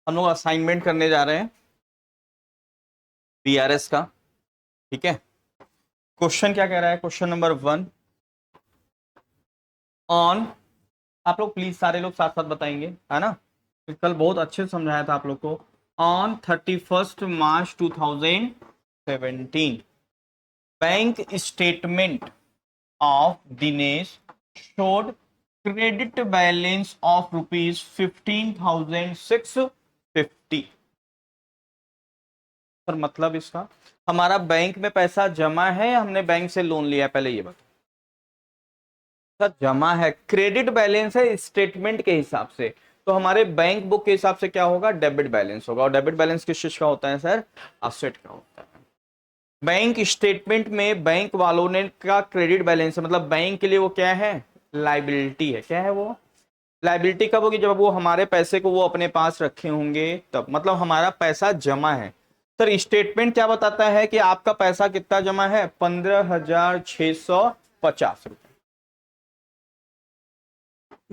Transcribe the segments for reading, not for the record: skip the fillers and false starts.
हम लोग असाइनमेंट करने जा रहे हैं बीआरएस का। ठीक है, क्वेश्चन क्या कह रहा है? क्वेश्चन नंबर 1 ऑन, आप लोग प्लीज सारे लोग साथ साथ बताएंगे, है ना? कल बहुत अच्छे से समझाया था आप लोग को। On 31 March 2017 bank statement of Dinesh showed credit balance of rupees 15,650। Sir मतलब इसका, हमारा बैंक में पैसा जमा है या हमने बैंक से लोन लिया है? पहले ये बताओ। सर जमा है, क्रेडिट बैलेंस है स्टेटमेंट के हिसाब से, तो हमारे बैंक बुक के हिसाब से क्या होगा? डेबिट बैलेंस होगा। और डेबिट बैलेंस किस चीज का होता है सर? असेट का होता है। बैंक स्टेटमेंट में बैंक वालों ने का क्रेडिट बैलेंस है, मतलब बैंक के लिए वो क्या है? लाइबिलिटी है। क्या है वो? लाइबिलिटी कब होगी? जब वो हमारे पैसे को वो अपने पास रखे होंगे तब, मतलब हमारा पैसा जमा है। सर स्टेटमेंट क्या बताता है कि आपका पैसा कितना जमा है? 15,650 रुपए।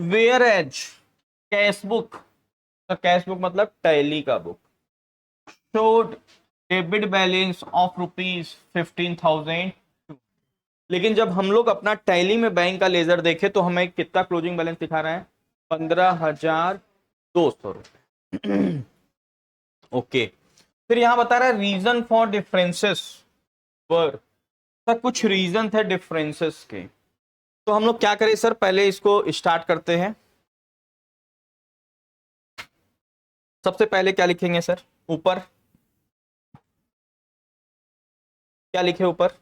वेयर एज कैश बुक, तो कैश बुक मतलब टैली का book, showed debit balance of rupees 15,000। लेकिन जब हम लोग अपना टैली में बैंक का लेजर देखे तो हमें कितना क्लोजिंग बैलेंस दिखा रहा है? 15,200 रुपए। ओके, फिर यहां बता रहा है रीजन फॉर डिफरेंसेस पर। सर कुछ रीजन थे डिफरेंसेस के, तो हम लोग क्या करें सर? पहले इसको स्टार्ट करते हैं। सबसे पहले क्या लिखेंगे सर? ऊपर क्या लिखे ऊपर?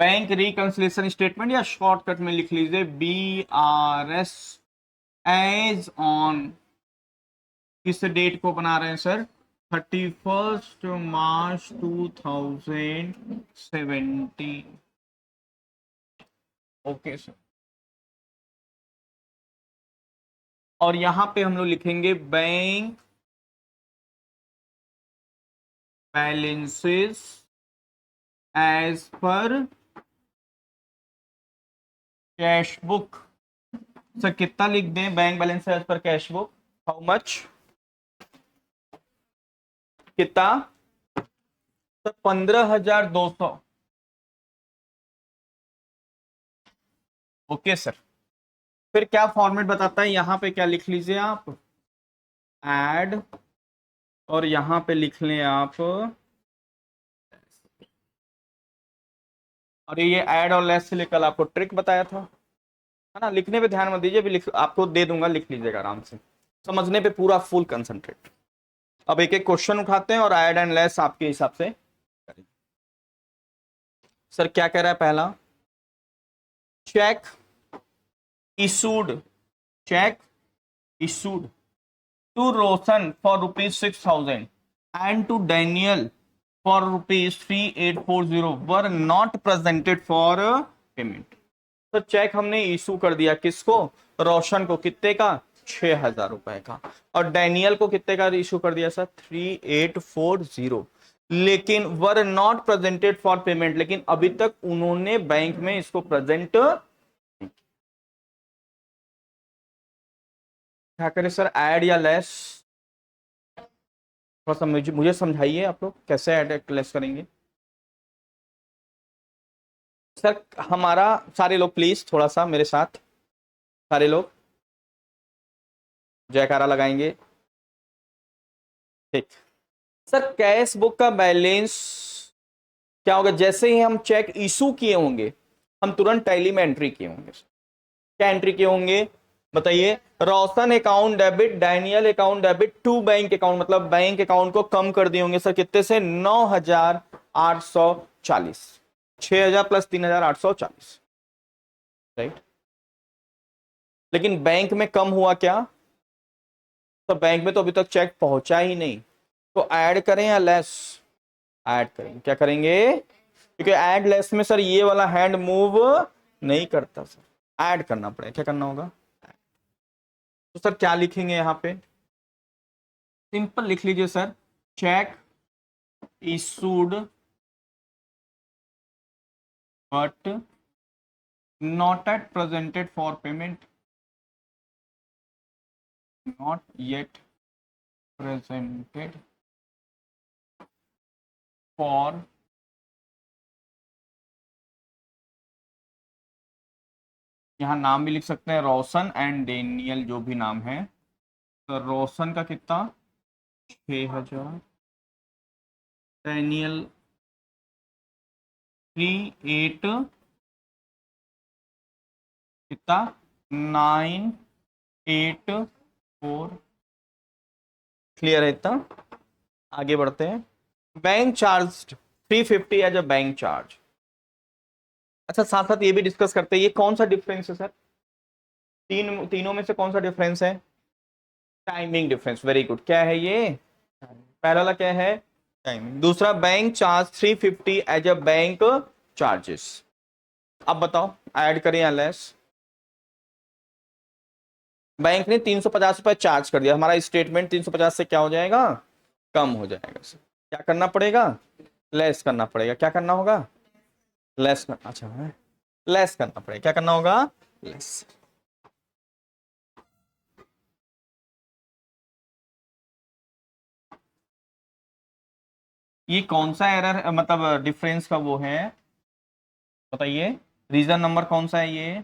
बैंक रिकंसिलिएशन स्टेटमेंट, या शॉर्टकट में लिख लीजिए BRS एज ऑन। किस डेट को बना रहे हैं सर? 31 मार्च 2017। ओके सर, और यहां पे हम लोग लिखेंगे bank balances as per cash book. Sir कितना लिख दें bank balance as per cash book? How much? कितना? सर 15,200। ओके सर, फिर क्या फॉर्मेट बताता है? यहां पे क्या लिख लीजिए आप? एड, और यहां पे लिख लें आप, और ये ऐड और लेस से लिए कल आपको ट्रिक बताया था, है ना? लिखने पे ध्यान मत दीजिए, भी लिख आपको दे दूंगा, लिख लीजिएगा आराम से। समझने पे पूरा फुल कंसंट्रेट। अब एक एक क्वेश्चन उठाते हैं और ऐड एंड लेस आपके हिसाब से करेंगे। सर क्या कह रहा है पहला? Cheque issued, cheque issued to Roshan for rupees 6,000 and to Daniel for rupees 3,840 were not presented for payment. तो चेक हमने इशू कर दिया, किसको? रोशन को। कितने का? 6,000 रुपए का। और डैनियल को कितने का इशू कर दिया सर? 3,840। लेकिन वर नॉट प्रेजेंटेड फॉर पेमेंट, लेकिन अभी तक उन्होंने बैंक में इसको प्रेजेंट क्या करे सर? ऐड या लेस? थोड़ा सा मुझे समझाइए, आप लोग कैसे ऐड लेस करेंगे सर? हमारा सारे लोग प्लीज थोड़ा सा मेरे साथ, सारे लोग जयकारा लगाएंगे। ठीक। सर कैश बुक का बैलेंस क्या होगा? जैसे ही हम चेक इशू किए होंगे हम तुरंत टैली में एंट्री किए होंगे। क्या एंट्री किए होंगे बताइए? Roshan account debit, Daniel account debit to bank account, मतलब बैंक अकाउंट को कम कर दिए होंगे सर। कितने से? 9,840। 6,000 प्लस 3,840, राइट? लेकिन बैंक में कम हुआ क्या? तो बैंक में तो अभी तक चेक पहुंचा ही नहीं, तो ऐड करें या लेस? ऐड करेंगे। क्या करेंगे? क्योंकि ऐड लेस में सर ये वाला हैंड मूव नहीं करता सर, ऐड करना पड़ेगा। क्या करना होगा? तो सर क्या लिखेंगे यहां पे? सिंपल लिख लीजिए sir, check issued but not at presented for payment. Not yet presented for यहाँ नाम भी लिख सकते हैं, रोशन एंड डेनियल जो भी नाम है। तो रोशन का कितना 6,000, डेनियल 38 कितना 984। क्लियर है इतना? आगे बढ़ते हैं। Bank charge 350 as a bank charge. अच्छा साथ साथ ये भी डिस्कस करते हैं, ये कौन सा डिफरेंस है सर? तीनों में से कौन सा डिफरेंस है? Timing difference. Very good. क्या है ये? पहला वाला क्या है? टाइमिंग। दूसरा bank charge 350 as a bank charges. अब बताओ ऐड करें या लेस? बैंक ने 350 रुपए चार्ज कर दिया, हमारा स्टेटमेंट 350 से क्या हो जाएगा? कम हो जाएगा सर। क्या करना पड़ेगा? लेस करना पड़ेगा। क्या करना होगा? लेस कर, अच्छा है लेस करना पड़ेगा। क्या करना होगा? लेस। ये कौन सा एरर मतलब डिफरेंस का वो है बताइए? रीजन नंबर कौन सा है ये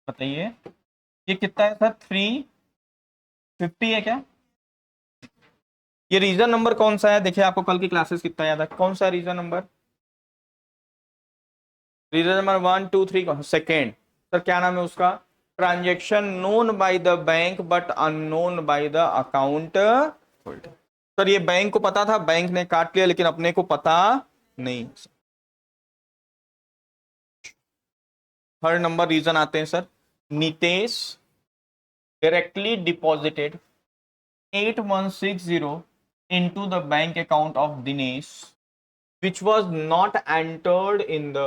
बताइए? ये कितना है सर? 350 है क्या? ये रीजन नंबर कौन सा है? देखिए आपको कल की क्लासेस कितना याद है, कौन सा reason number? Reason number 1 2 3 second. Sir क्या नाम है उसका? Transaction known by the bank but unknown by the account holder. Sir ये बैंक को पता था, बैंक ने काट लिया, लेकिन अपने को पता नहीं। थर्ड नंबर रीजन आते हैं sir. Nitesh directly deposited 8160 into the bank account of Dinesh which was not entered in the।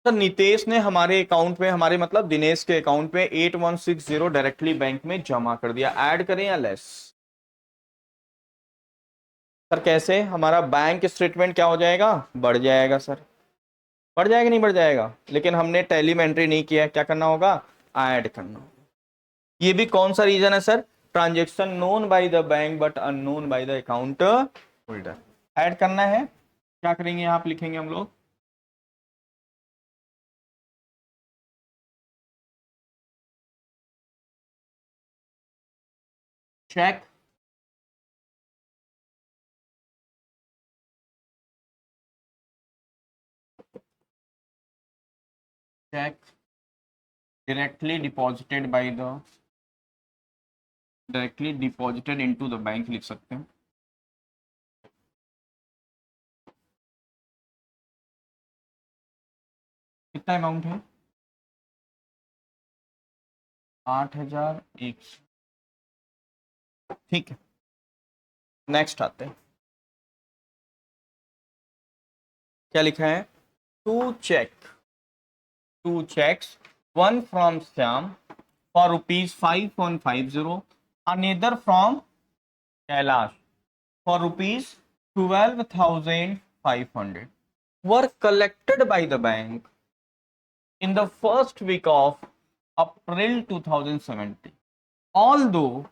Sir Nitesh ने हमारे अकाउंट में, हमारे मतलब दिनेश के अकाउंट में 8160 डायरेक्टली बैंक में जमा कर दिया। ऐड करें या लेस? सर कैसे? हमारा बैंक स्टेटमेंट क्या हो जाएगा? बढ़ जाएगा सर। बढ़ जाएगा नहीं बढ़ जाएगा? लेकिन हमने टैली में एंट्री नहीं किया, क्या करना होगा? ऐड करना होगा। ये भी कौन सा रीजन है sir? Transaction known by the bank but unknown by the account holder. Add करना है। क्या करेंगे यहाँ पे? लिखेंगे हम लोग cheque cheque directly deposited into the bank लिख सकते हैं। कितना अमाउंट है? 8,100। ठीक है, नेक्स्ट आते हैं। क्या लिखा है? Two cheque, two cheques, one from Shyam for ₹5,150, another from Kailash for ₹12,500 were collected by the bank in the first week of April 2017, although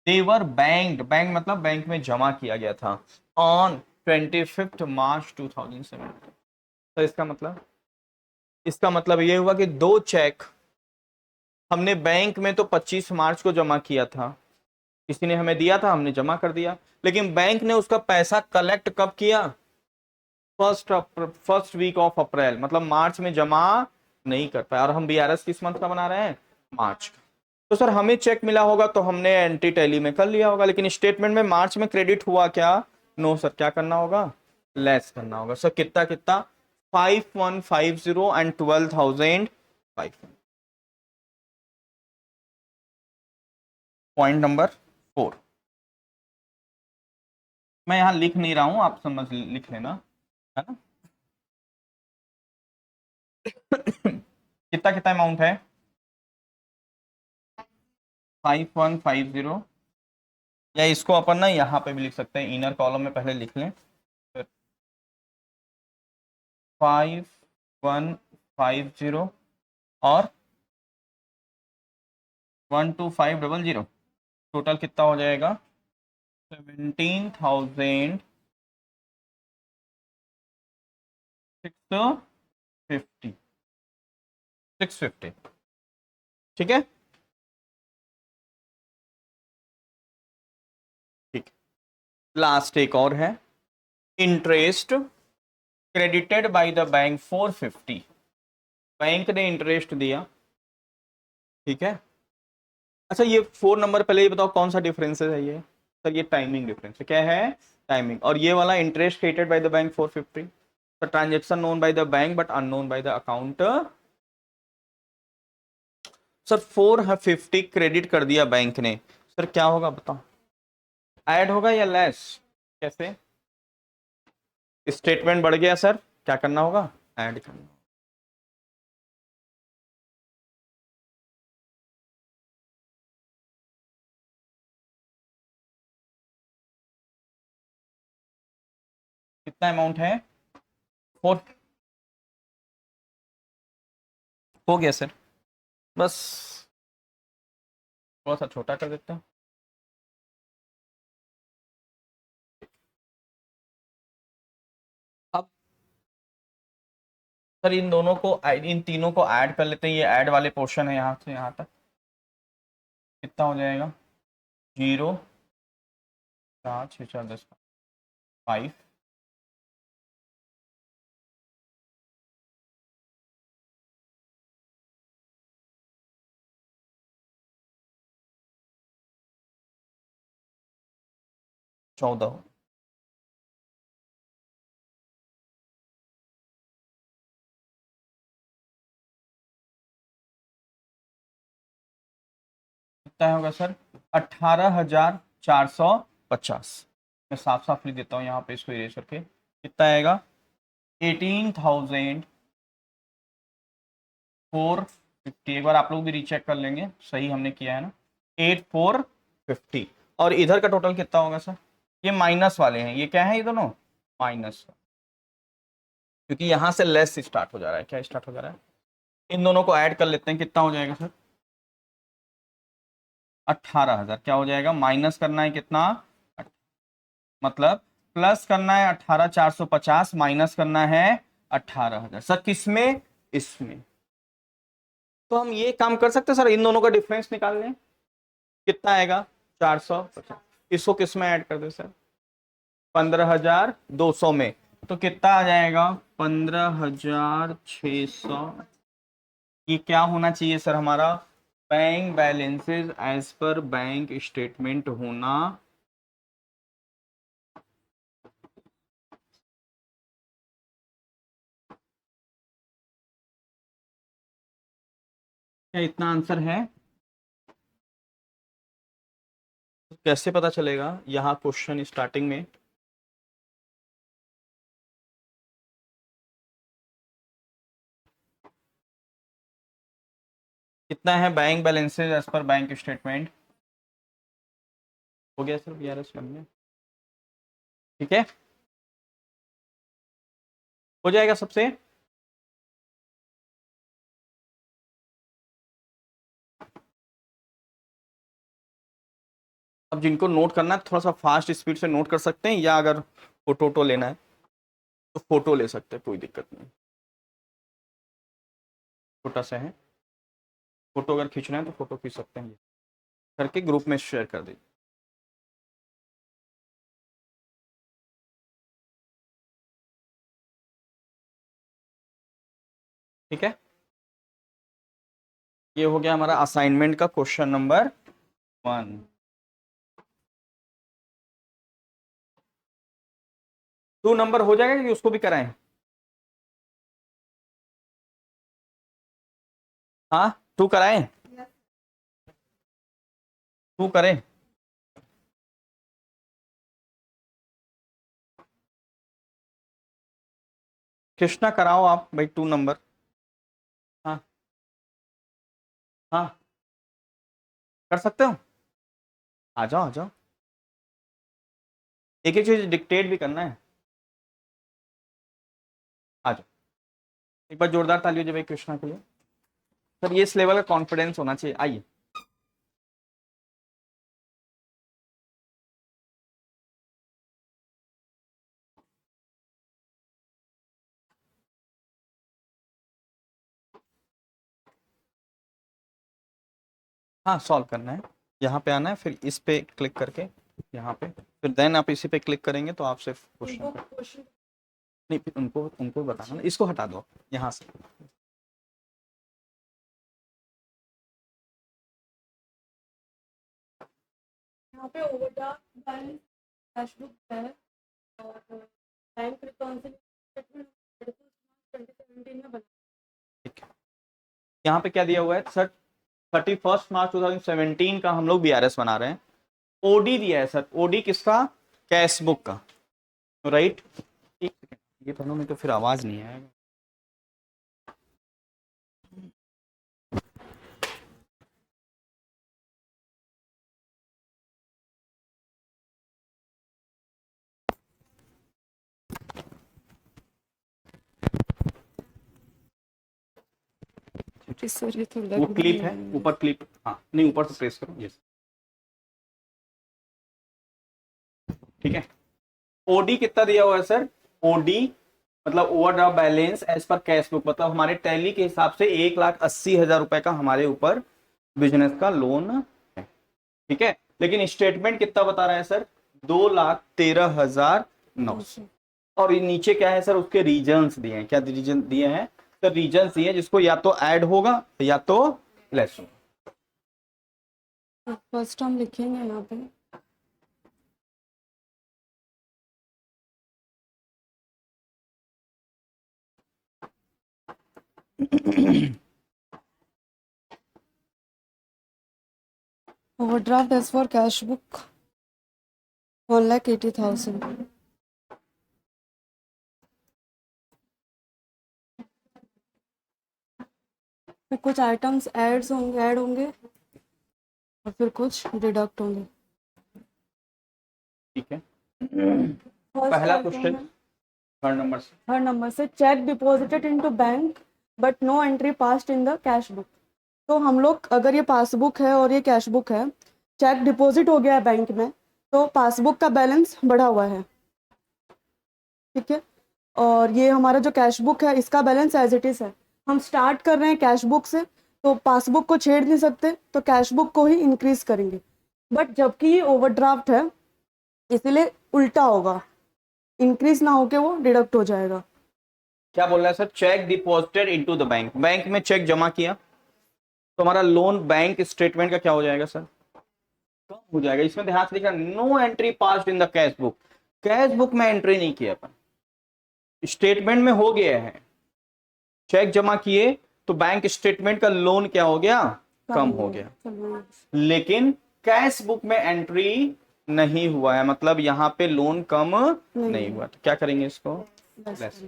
they were banked, bank मतलब बैंक में जमा किया गया था, on 25th March 2017। तो इसका मतलब ये हुआ कि दो चेक हमने बैंक में तो 25 मार्च को जमा किया था, किसी ने हमें दिया था, हमने जमा कर दिया, लेकिन बैंक ने उसका पैसा कलेक्ट कब किया? फर्स्ट वीक ऑफ अप्रैल, मतलब मार्च में जमा नहीं कर पाया। और हम बीआरएस किस मंथ का बना रहे हैं? मार्च का। तो सर हमें चेक मिला होगा तो हमने एंट्री टैली में कर लिया होगा, लेकिन स्टेटमेंट में मार्च में क्रेडिट हुआ क्या? No sir. क्या करना होगा? लेस करना होगा। सर कितना कितना? 5,150 एंड 12,500। Point number 4। मैं यहां लिख नहीं रहा हूं, आप समझ लिख लेना, है ना? कितना कितना अमाउंट है? 5,150, या इसको अपन ना यहाँ पे भी लिख सकते हैं, इनर कॉलम में पहले लिख लें। 5,150 50 और 12500, टोटल कितना हो जाएगा 17,650, 650। ठीक है, ठीक। लास्ट एक और है, interest credited bye the bank 450, bank ने इंटरेस्ट दिया। ठीक है, अच्छा ये 4 नंबर पहले ये बताओ कौन सा डिफरेंस है ये सर? ये टाइमिंग डिफरेंस है, क्या है टाइमिंग। और ये वाला interest credited bye the bank 450, the transaction known by the bank but unknown by the account. Sir 450 credit कर दिया बैंक ने, सर क्या होगा बताओ, ऐड होगा या लेस? कैसे? स्टेटमेंट बढ़ गया सर, क्या करना होगा, ऐड करना। कितना अमाउंट है? 4 हो गया सर, बस थोड़ा सा छोटा कर देते हैं। अब सर इन दोनों को इन तीनों को ऐड कर लेते हैं, ये ऐड वाले पोर्शन है यहाँ से यहाँ तक, कितना हो जाएगा 0 4 6 4 10 5, 14। कितना होगा सर 18,450। मैं साफ साफ लिख देता हूँ यहाँ पे इसको इरेज करके, कितना आएगा 18,450। एक बार आप लोग भी रीचेक कर लेंगे सही हमने किया है ना, 8,450। और इधर का टोटल कितना होगा सर? ये माइनस वाले हैं, ये क्या है ये दोनों माइनस, क्योंकि यहां से लेस स्टार्ट हो जा रहा है, क्या स्टार्ट हो जा रहा है, इन दोनों को ऐड कर लेते हैं, कितना हो जाएगा सर 18,000। क्या हो जाएगा, माइनस करना है कितना, मतलब प्लस करना है 18,450, माइनस करना है 18,000। सर किसमें, इसमें। तो हम ये काम कर सकते हैं सर, इन दोनों का डिफरेंस निकाल लें, कितना आएगा 450, इसको किस में ऐड कर दे सर 15,200 में, तो कितना आ जाएगा 15,600। ये क्या होना चाहिए सर हमारा, bank balances as per bank statement होना। क्या इतना आंसर है? कैसे पता चलेगा, यहाँ क्वेश्चन स्टार्टिंग में कितना है bank balances as per bank statement, हो गया सर बीआरएस बन गया। ठीक है, हो जाएगा सबसे। अब जिनको नोट करना है थोड़ा सा फास्ट स्पीड से नोट कर सकते हैं, या अगर फोटो लेना है तो फोटो ले सकते हैं, कोई दिक्कत नहीं, छोटा सा है। फोटो अगर खींचना है तो फोटो खींच सकते हैं, ये करके ग्रुप में शेयर कर दीजिए। ठीक है, ये हो गया हमारा असाइनमेंट का क्वेश्चन नंबर 1। 2 नंबर हो जाएगा कि उसको भी कराएं? हाँ 2 कराएं, 2 करें। कृष्णा कराओ आप भाई 2 नंबर। हाँ हाँ कर सकते हो, आ जाओ आ जाओ, एक एक चीज डिक्टेट भी करना है, आ जाओ। एक बार जोरदार ताली हो जाए भाई कृष्णा के लिए। सर ये इस लेवल का कॉन्फिडेंस होना चाहिए। आइए हाँ, सॉल्व करना है। यहाँ पे आना है, फिर इस पे क्लिक करके यहाँ पे, फिर देन आप इसी पे क्लिक करेंगे तो आप सिर्फ क्वेश्चन नहीं, फिर उनको उनको बताना ना, इसको हटा दो यहाँ से। यहाँ पे ओवरड्राफ्ट बैलेंस कैश बुक है और बैंक रिकॉन्सिलिएशन स्टेटमेंट 2017 में बना। ठीक है, यहाँ पे क्या दिया हुआ है सर? 31 मार्च 2017 का हम लोग बीआरएस बना रहे हैं। ओडी दिया है सर। ओडी किसका? कैश बुक का, राइट। एक सेकंड, ये पढ़ो में तो फिर आवाज नहीं आएगा। सर ये तो वो क्लिप है ऊपर, क्लिप, हाँ नहीं ऊपर से प्रेस करो, यस ठीक है। ओडी कितना दिया हुआ है सर? ओडी मतलब overdraft balance as per cash book, मतलब हमारे टैली के हिसाब से 1,80,000 रुपए का हमारे ऊपर बिजनेस का लोन है, ठीक है। लेकिन स्टेटमेंट कितना बता रहा है सर? 2,13,900। और ये नीचे क्या है सर? उसके रीजंस दिए हैं। क्या रीजन दिए हैं? तो रीजंस दिए हैं जिसको या तो ऐड होगा या तो लेस होगा। फर्स्ट हम लिखेंगे यहाँ पे overdraft as for cash book 1,80,000। फिर कुछ आइटम्स ऐड होंगे और फिर कुछ डिडक्ट होंगे। ठीक है, पहला क्वेश्चन थर्ड नंबर से cheque deposited into bank but no entry passed in the cash book. तो हम लोग अगर ये पासबुक है और ये कैश बुक है, चेक डिपॉजिट हो गया है बैंक में, तो पासबुक का बैलेंस बढ़ा हुआ है, ठीक है। और ये हमारा जो कैश बुक है इसका बैलेंस एज इट इज है। हम स्टार्ट कर रहे हैं कैश बुक से, तो पासबुक को छेड़ नहीं सकते, तो कैश बुक को ही इंक्रीज करेंगे। बट जबकि ये ओवरड्राफ्ट है इसीलिए उल्टा होगा, इंक्रीज ना होके वो डिडक्ट हो जाएगा। क्या बोल रहा है sir? Check deposited into the bank, bank में चेक जमा किया तो हमारा लोन बैंक स्टेटमेंट का क्या हो जाएगा सर? कम हो जाएगा। इसमें ध्यान से लिखना, no entry passed in the cash book. Cash book में एंट्री नहीं किया अपन, स्टेटमेंट में हो गया है। चेक जमा किए तो बैंक स्टेटमेंट का लोन क्या हो गया? कम हो गया। लेकिन कैश बुक में एंट्री नहीं हुआ है, मतलब यहां पे लोन कम नहीं हुआ, तो क्या करेंगे इसको? लेस।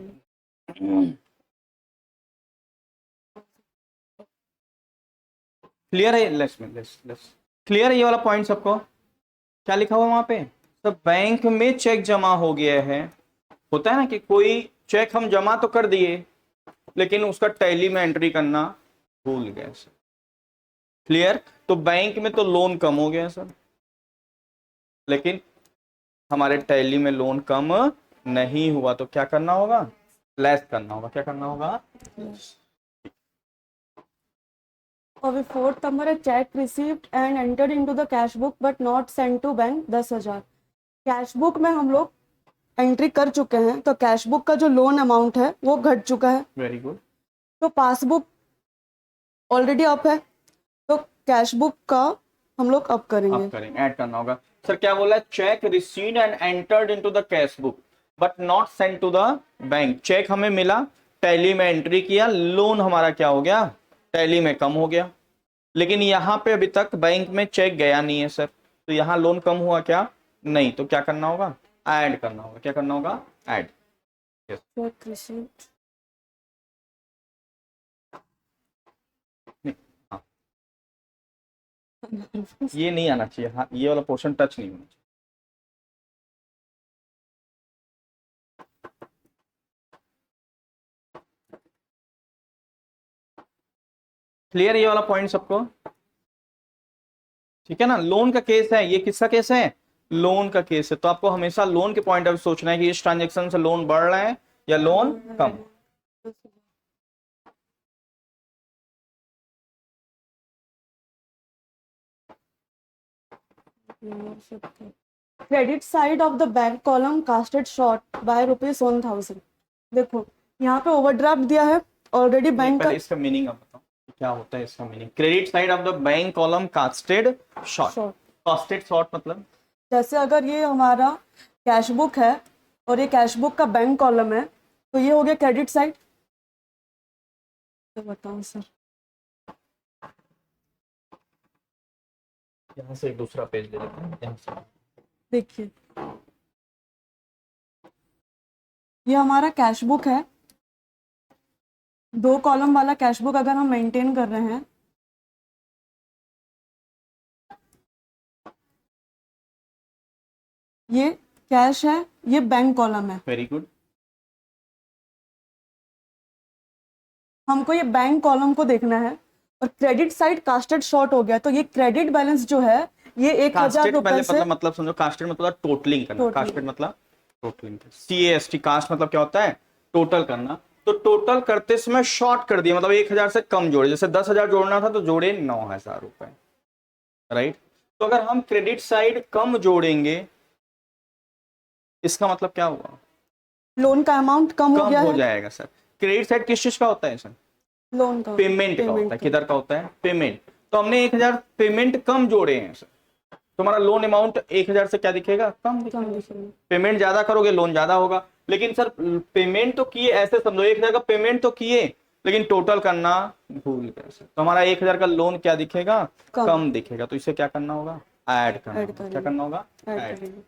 क्लियर है? लेस में लेस लेस। क्लियर है ये वाला पॉइंट सबको? क्या लिखा हुआ वहां पे? तो बैंक में चेक जमा हो गया है। होता है ना कि कोई चेक हम जमा तो कर दिए लेकिन उसका टैली में एंट्री करना भूल गए सर। क्लियर? तो बैंक में तो लोन कम हो गया सर, लेकिन हमारे टैली में लोन कम नहीं हुआ, तो क्या करना होगा? लेस करना होगा। क्या करना होगा? और फोर्थ नंबर है cheque received and entered into the cash book but not send to bank 10,000। Cash book में हम लोग एंट्री कर चुके हैं, तो कैश बुक का जो लोन अमाउंट है वो घट चुका है। Very good. तो पासबुक ऑलरेडी अप है, तो कैश बुक का हम लोग अप करेंगे, ऐड करना होगा। सर क्या बोला है? Cheque received and entered into the cash book but not send to the bank. Cheque हमें मिला, टैली में एंट्री किया, लोन हमारा क्या हो गया? टैली में कम हो गया। लेकिन यहां पे अभी तक बैंक में चेक गया नहीं है सर, तो यहां लोन कम हुआ क्या? नहीं। तो क्या करना होगा? ऐड करना होगा। क्या करना होगा? ऐड। चेक रिसीव्ड ये नहीं आना चाहिए, हाँ ये वाला पोर्शन टच नहीं होना चाहिए। क्लियर ये वाला पॉइंट सबको? ठीक है ना, लोन का केस है ये, किसका केस है? लोन का केस है। तो आपको हमेशा लोन के पॉइंट ऑफ सोचना है कि इस ट्रांजेक्शन से लोन बढ़ रहा है या लोन कम। Credit side of the bank column casted short by ₹1,000। देखो यहाँ पे ओवरड्राफ्ट दिया है ऑलरेडी बैंक का। पहले इसका मीनिंग आप बताओ क्या होता है इसका meaning. Credit side of the bank column casted short. Short casted short मतलब जैसे अगर ये हमारा कैश बुक है और ये कैश बुक का बैंक कॉलम है तो ये हो गया क्रेडिट साइड। तो बताओ सर। यहाँ से एक दूसरा पेज दे देते हैं यहाँ से। देखिए ये हमारा कैश बुक है, 2 कॉलम वाला कैश बुक अगर हम मेंटेन कर रहे हैं। ये कैश है, ये बैंक कॉलम है। Very good. हमको ये बैंक कॉलम को देखना है और क्रेडिट साइड कास्टेड शॉर्ट हो गया तो ये क्रेडिट बैलेंस जो है ये 1,000 कास्टेड रुपए पहले से मतलब समझो, कास्टेड मतलब टोटलिंग करना। Totaling। कास्टेड मतलब टोटलिंग। CAST कास्ट मतलब क्या होता है? टोटल करना। तो टोटल करते समय शॉर्ट कर दिया, मतलब 1,000 से कम जोड़े। जैसे 10,000 जोड़ना था तो जोड़े 9,000 रुपए, राइट। तो अगर हम क्रेडिट साइड कम जोड़ेंगे इसका मतलब क्या हुआ? लोन का अमाउंट कम हो कम गया हो है। जाएगा सर। क्रेडिट साइड किस चीज का होता है सर? लोन का पेमेंट का होता है। किधर का होता है? पेमेंट। तो हमने 1,000 पेमेंट कम जोड़े हैं सर, तो हमारा लोन अमाउंट 1,000 से क्या दिखेगा? कम दिखेगा। पेमेंट ज्यादा करोगे लोन ज्यादा होगा। लेकिन सर पेमेंट तो किए, ऐसे समझो 1,000 का पेमेंट तो किए लेकिन टोटल करना भूल गए सर, तो हमारा 1,000 का लोन क्या दिखेगा? कम दिखेगा। तो इसे क्या करना होगा? ऐड करना होगा। क्या करना होगा? ऐड।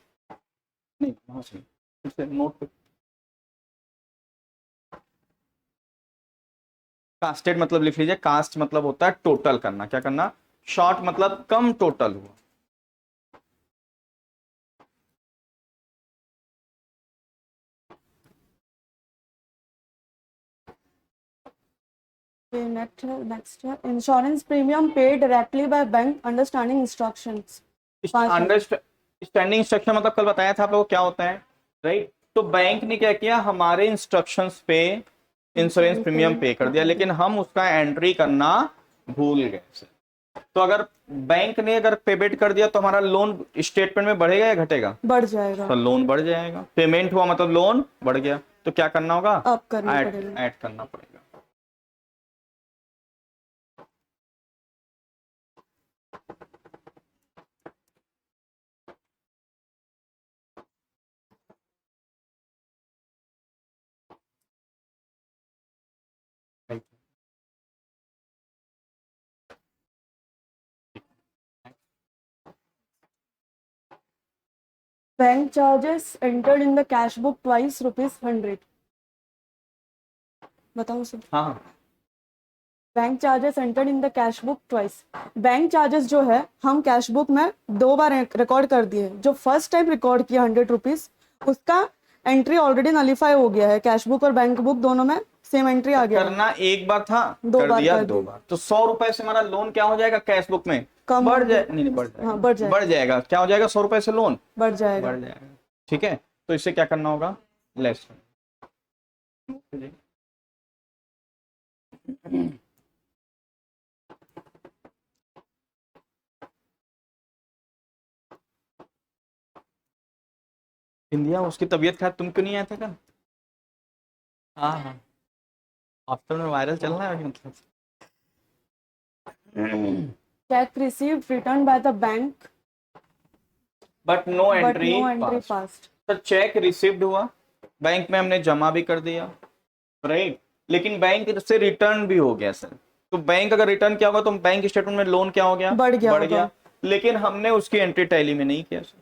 नहीं वहां से फिर से नोट पे। कास्टेड मतलब लिख लीजिए। कास्ट मतलब होता है टोटल करना। क्या करना? शॉर्ट मतलब कम टोटल हुआ। नेक्स्ट है insurance premium paid directly by bank understanding instructions. Understanding instruction मतलब कल बताया था आप लोगों को क्या होता है, राइट। तो बैंक ने क्या किया, हमारे इंस्ट्रक्शंस पे इंश्योरेंस प्रीमियम पे कर दिया, लेकिन हम उसका एंट्री करना भूल गए। तो अगर बैंक ने अगर पेमेंट कर दिया तो हमारा लोन स्टेटमेंट में बढ़ेगा या घटेगा? बढ़ जाएगा। तो लोन बढ़ जाएगा। पेमेंट हुआ मतलब लोन बढ़ गया। तो क्या करना होगा? अब करना पड़ेगा। ऐड करना पड़ेगा। Bank charges entered in the cash book twice ₹100। बताओ सर। हाँ bank charges entered in the cash book twice. Bank charges जो है हम कैश बुक में 2 बार रिकॉर्ड कर दिए। जो फर्स्ट टाइम रिकॉर्ड किया ₹100 उसका एंट्री ऑलरेडी नलीफाई हो गया है। कैश बुक और बैंक बुक दोनों में सेम एंट्री आ गया है। करना एक बार था, 2 कर बार दिया कर 2 दी। बार। तो 100 रुपए से हमारा लोन क्या हो जाएगा? कैश बुक में कम बढ़ हो जाए, गया। नहीं बढ़ जाएगा। हाँ बढ़ जाएगा। बढ़ जाएगा। क्या हो जाएगा? 100 रुपए से लोन बढ़ जाएगा। बढ़ जाएगा। ठीक है, तो इससे क्या करना होगा? लेस। इंडिया उसकी तबीयत खराब, तुम क्यों नहीं आया था कल? हाँ हाँ, आफ्टर में वायरल चल रहा है मतलब। Cheque received return by the bank but no but entry no entry pass. Past. Sir cheque received हुआ, बैंक में हमने जमा भी कर दिया, राइट, लेकिन बैंक से रिटर्न भी हो गया सर। तो बैंक अगर रिटर्न किया होगा तो बैंक स्टेटमेंट में लोन क्या हो गया? बढ़ गया बढ़ होगा। गया। लेकिन हमने उसकी एंट्री टैली में नहीं किया सर।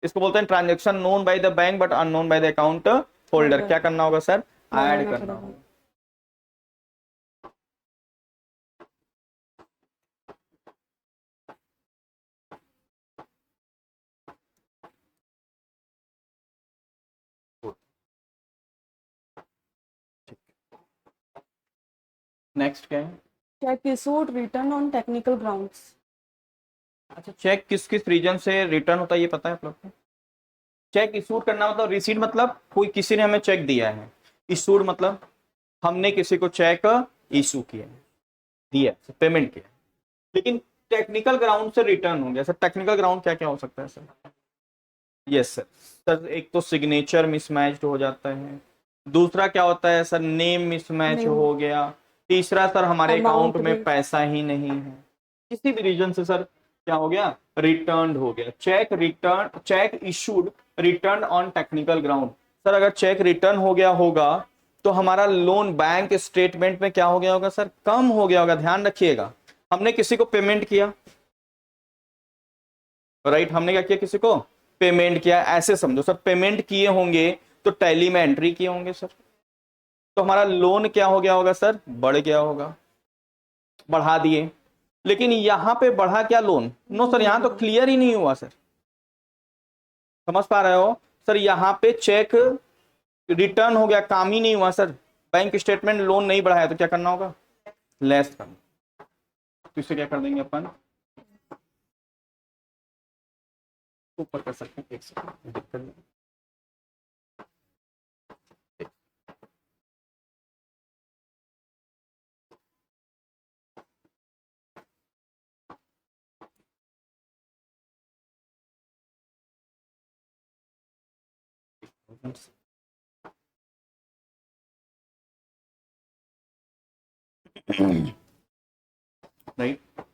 इसको बोलते हैं transaction known by the bank but unknown by the account holder. क्या करना होगा सर? ऐड लगाना करना पड़ेगा। होगा। नेक्स्ट क्या है? check issued written on technical grounds. अच्छा, चेक किस किस रीजन से रिटर्न होता है ये पता है आप लोग को? चेक इशूड करना मतलब रिसीट मतलब कोई किसी ने हमें चेक दिया है, इशूड मतलब हमने किसी को चेक इशू किया है, दिया पेमेंट किया, लेकिन टेक्निकल ग्राउंड से रिटर्न हो गया। सर टेक्निकल ग्राउंड क्या क्या हो सकता है सर? Yes sir. सर एक तो सिग्नेचर मिसमैच्ड हो जाता है, दूसरा क्या होता है सर, नेम मिसमैच Name, हो गया, तीसरा सर हमारे अकाउंट amount में भी। पैसा ही नहीं है, किसी भी रीजन से सर क्या हो गया, रिटर्न हो गया। Check return, check issued return on technical ground. Sir अगर चेक रिटर्न हो गया होगा तो हमारा लोन बैंक स्टेटमेंट में क्या हो गया होगा सर, कम हो गया होगा। ध्यान रखिएगा, हमने किसी को पेमेंट किया, राइट, हमने क्या किया, किसी को पेमेंट किया, ऐसे समझो सर, पेमेंट किए होंगे तो टैली में एंट्री किए होंगे सर, तो हमारा लोन क्या हो गया होगा सर, बढ़ गया होगा, बढ़ा दिए। लेकिन यहां पे बढ़ा क्या लोन? नो सर, यहां तो क्लियर ही नहीं हुआ सर, समझ पा रहे हो सर? यहां पे चेक रिटर्न हो गया, काम ही नहीं हुआ सर, बैंक स्टेटमेंट लोन नहीं बढ़ाया, तो क्या करना होगा, लेस करना। तो इसे क्या कर देंगे अपन, ऊपर कर सकते हैं, एक सेकंड दिक्कत नहीं। राइट, Bill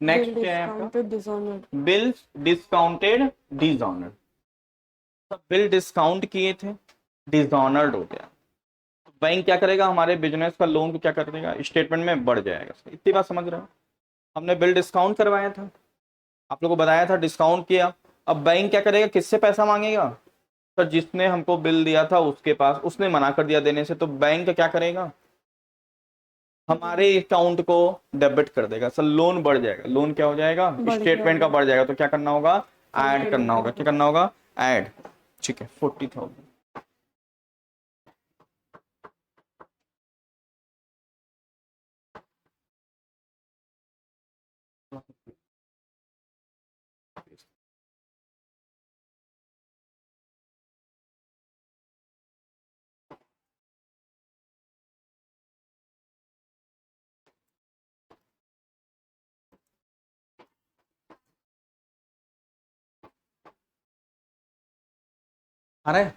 नेक्स्ट क्या है आपका, discounted, dishonored. Bills discounted dishonoured. Bill discount किए थे, डिसऑनर्ड हो गया, तो बैंक क्या करेगा, हमारे बिजनेस का लोन को क्या कर देगा, स्टेटमेंट में बढ़ जाएगा। इतनी बात समझ रहे हो? हमने बिल डिस्काउंट करवाया था, आप लोगों को बताया था, डिस्काउंट किया, अब बैंक क्या करेगा, किससे पैसा मांगेगा सर, जिसने हमको बिल दिया था उसके पास, उसने मना कर दिया देने से, तो बैंक क्या करेगा, हमारे अकाउंट को डेबिट कर देगा सर, लोन बढ़ जाएगा। लोन क्या हो जाएगा, बढ़ गया स्टेटमेंट का होगा। बढ़ जाएगा, तो क्या करना होगा, ऐड Add करना होगा। क्या करना होगा, ऐड। ठीक है, 40,000। आ रहा है,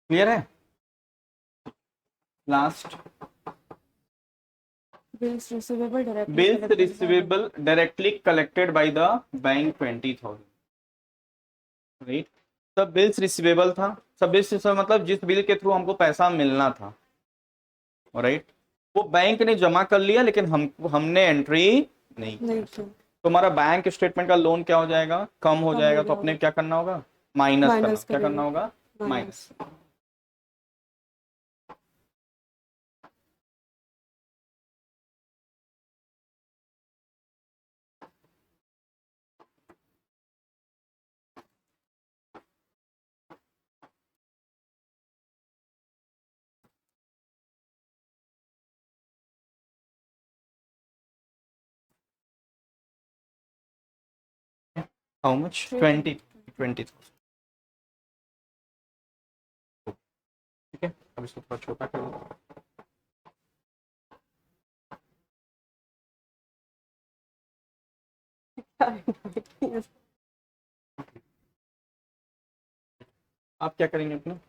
क्लियर है? Last, Bills receivable directly bills collected by the receivable directly collected by the bank 20,000, right. सब बिल्स रिसीवेबल था, सब बिल्स मतलब जिस बिल के थ्रू हमको पैसा मिलना था, राइट, वो बैंक ने जमा कर लिया, लेकिन हमने एंट्री नहीं किया। नहीं किया। तो हमारा बैंक स्टेटमेंट का लोन क्या हो जाएगा, कम हो कम जाएगा, हो तो गया अपने होगा। क्या करना होगा, माइनस करना। माइनस क्या करना करेंगे। होगा, माइनस। माइनस। How much, 20,000। ठीक है, अब इसको थोड़ा छोटा कर लो। Yes. आप क्या करेंगे अपना,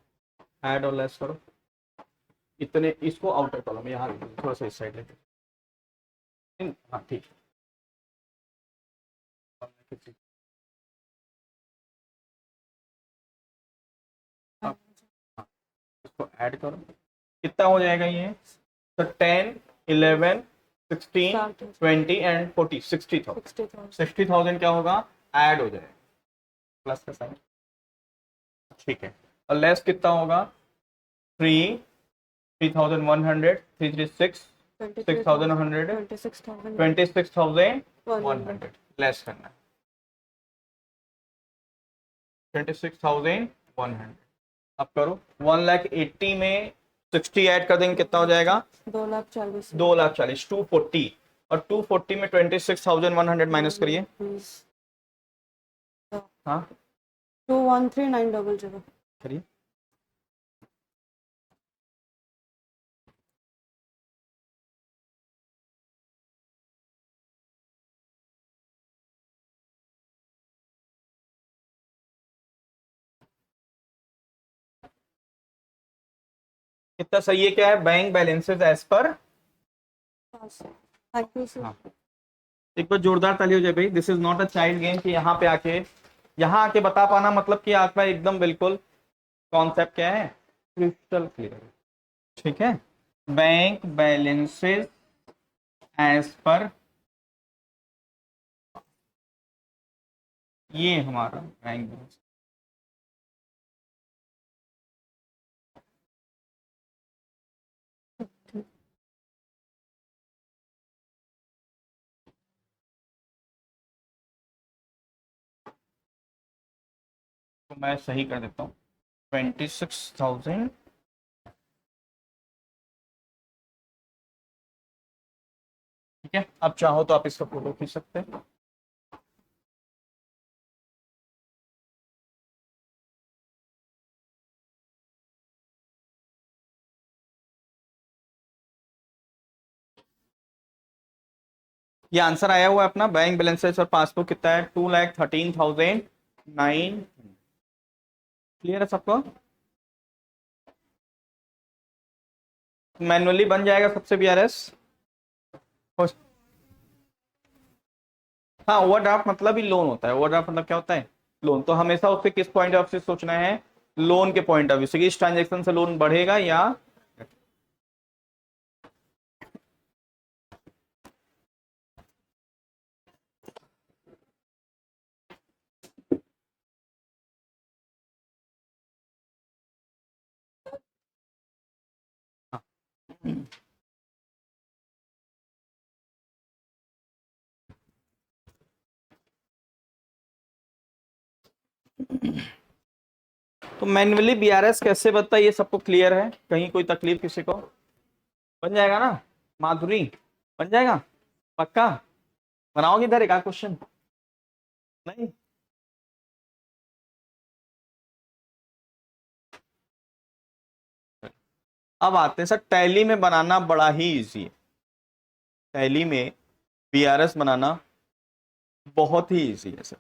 ऐड और लेस करो, इतने इसको आउटर कॉलम यहाँ लिख दो, थोड़ा सा इस साइड लेते हैं। हाँ ठीक है, अब हाँ, इसको ऐड करो, कितना हो जाएगा ये, तो 10, 11, 16, 20 एंड 40, 60,000। 60,000. 60,000 क्या होगा, ऐड हो जाएगा, प्लस का साइन। ठीक है, और लेस कितना होगा, 3, 3,100, 336, 6,100, 26,000. 26,100 लेस करना है, 26,100। अब करो 1,80,000 में 60 ऐड कर देंगे कितना हो जाएगा? 2,40,000 2,40,000, 240, और 240 में 26,100 माइनस करिए। हाँ 213,900 करिए। कितना सही है? क्या है? Bank balances as per. Thank you sir. हाँ, एक बार जोरदार ताली हो जाए भाई। This is not a child game कि यहाँ आके बता पाना, मतलब कि आपका एकदम बिल्कुल कॉन्सेप्ट क्या है, क्रिस्टल क्लियर। ठीक है, बैंक बैलेंसेस एज पर, ये हमारा बैंक बैलेंस। तो मैं सही कर देता हूँ 26,000। ठीक है, अब चाहो तो आप इसका फोटो खींच सकते हैं। ये आंसर आया हुआ है अपना। बैंक बैलेंसेस और पासबुक कितना है? 2,13,900। क्लियर है सबको? मैनुअली बन जाएगा सबसे बीआरएस। हाँ, ओवरड्राफ्ट मतलब ही लोन होता है। ओवरड्राफ्ट मतलब क्या होता है? लोन। तो हमेशा उससे किस पॉइंट ऑफ से सोचना है? लोन के पॉइंट ऑफ व्यू से, कि इस ट्रांजेक्शन से लोन बढ़ेगा या। तो मैन्युअली बीआरएस कैसे बनता है, ये सबको क्लियर है? कहीं कोई तकलीफ किसी को? बन जाएगा ना माधुरी? बन जाएगा पक्का? बनाओगे इधर एक क्वेश्चन? नहीं? अब आते हैं सर, टैली में बनाना बड़ा ही इजी है। टैली में बीआरएस बनाना बहुत ही इजी है सर।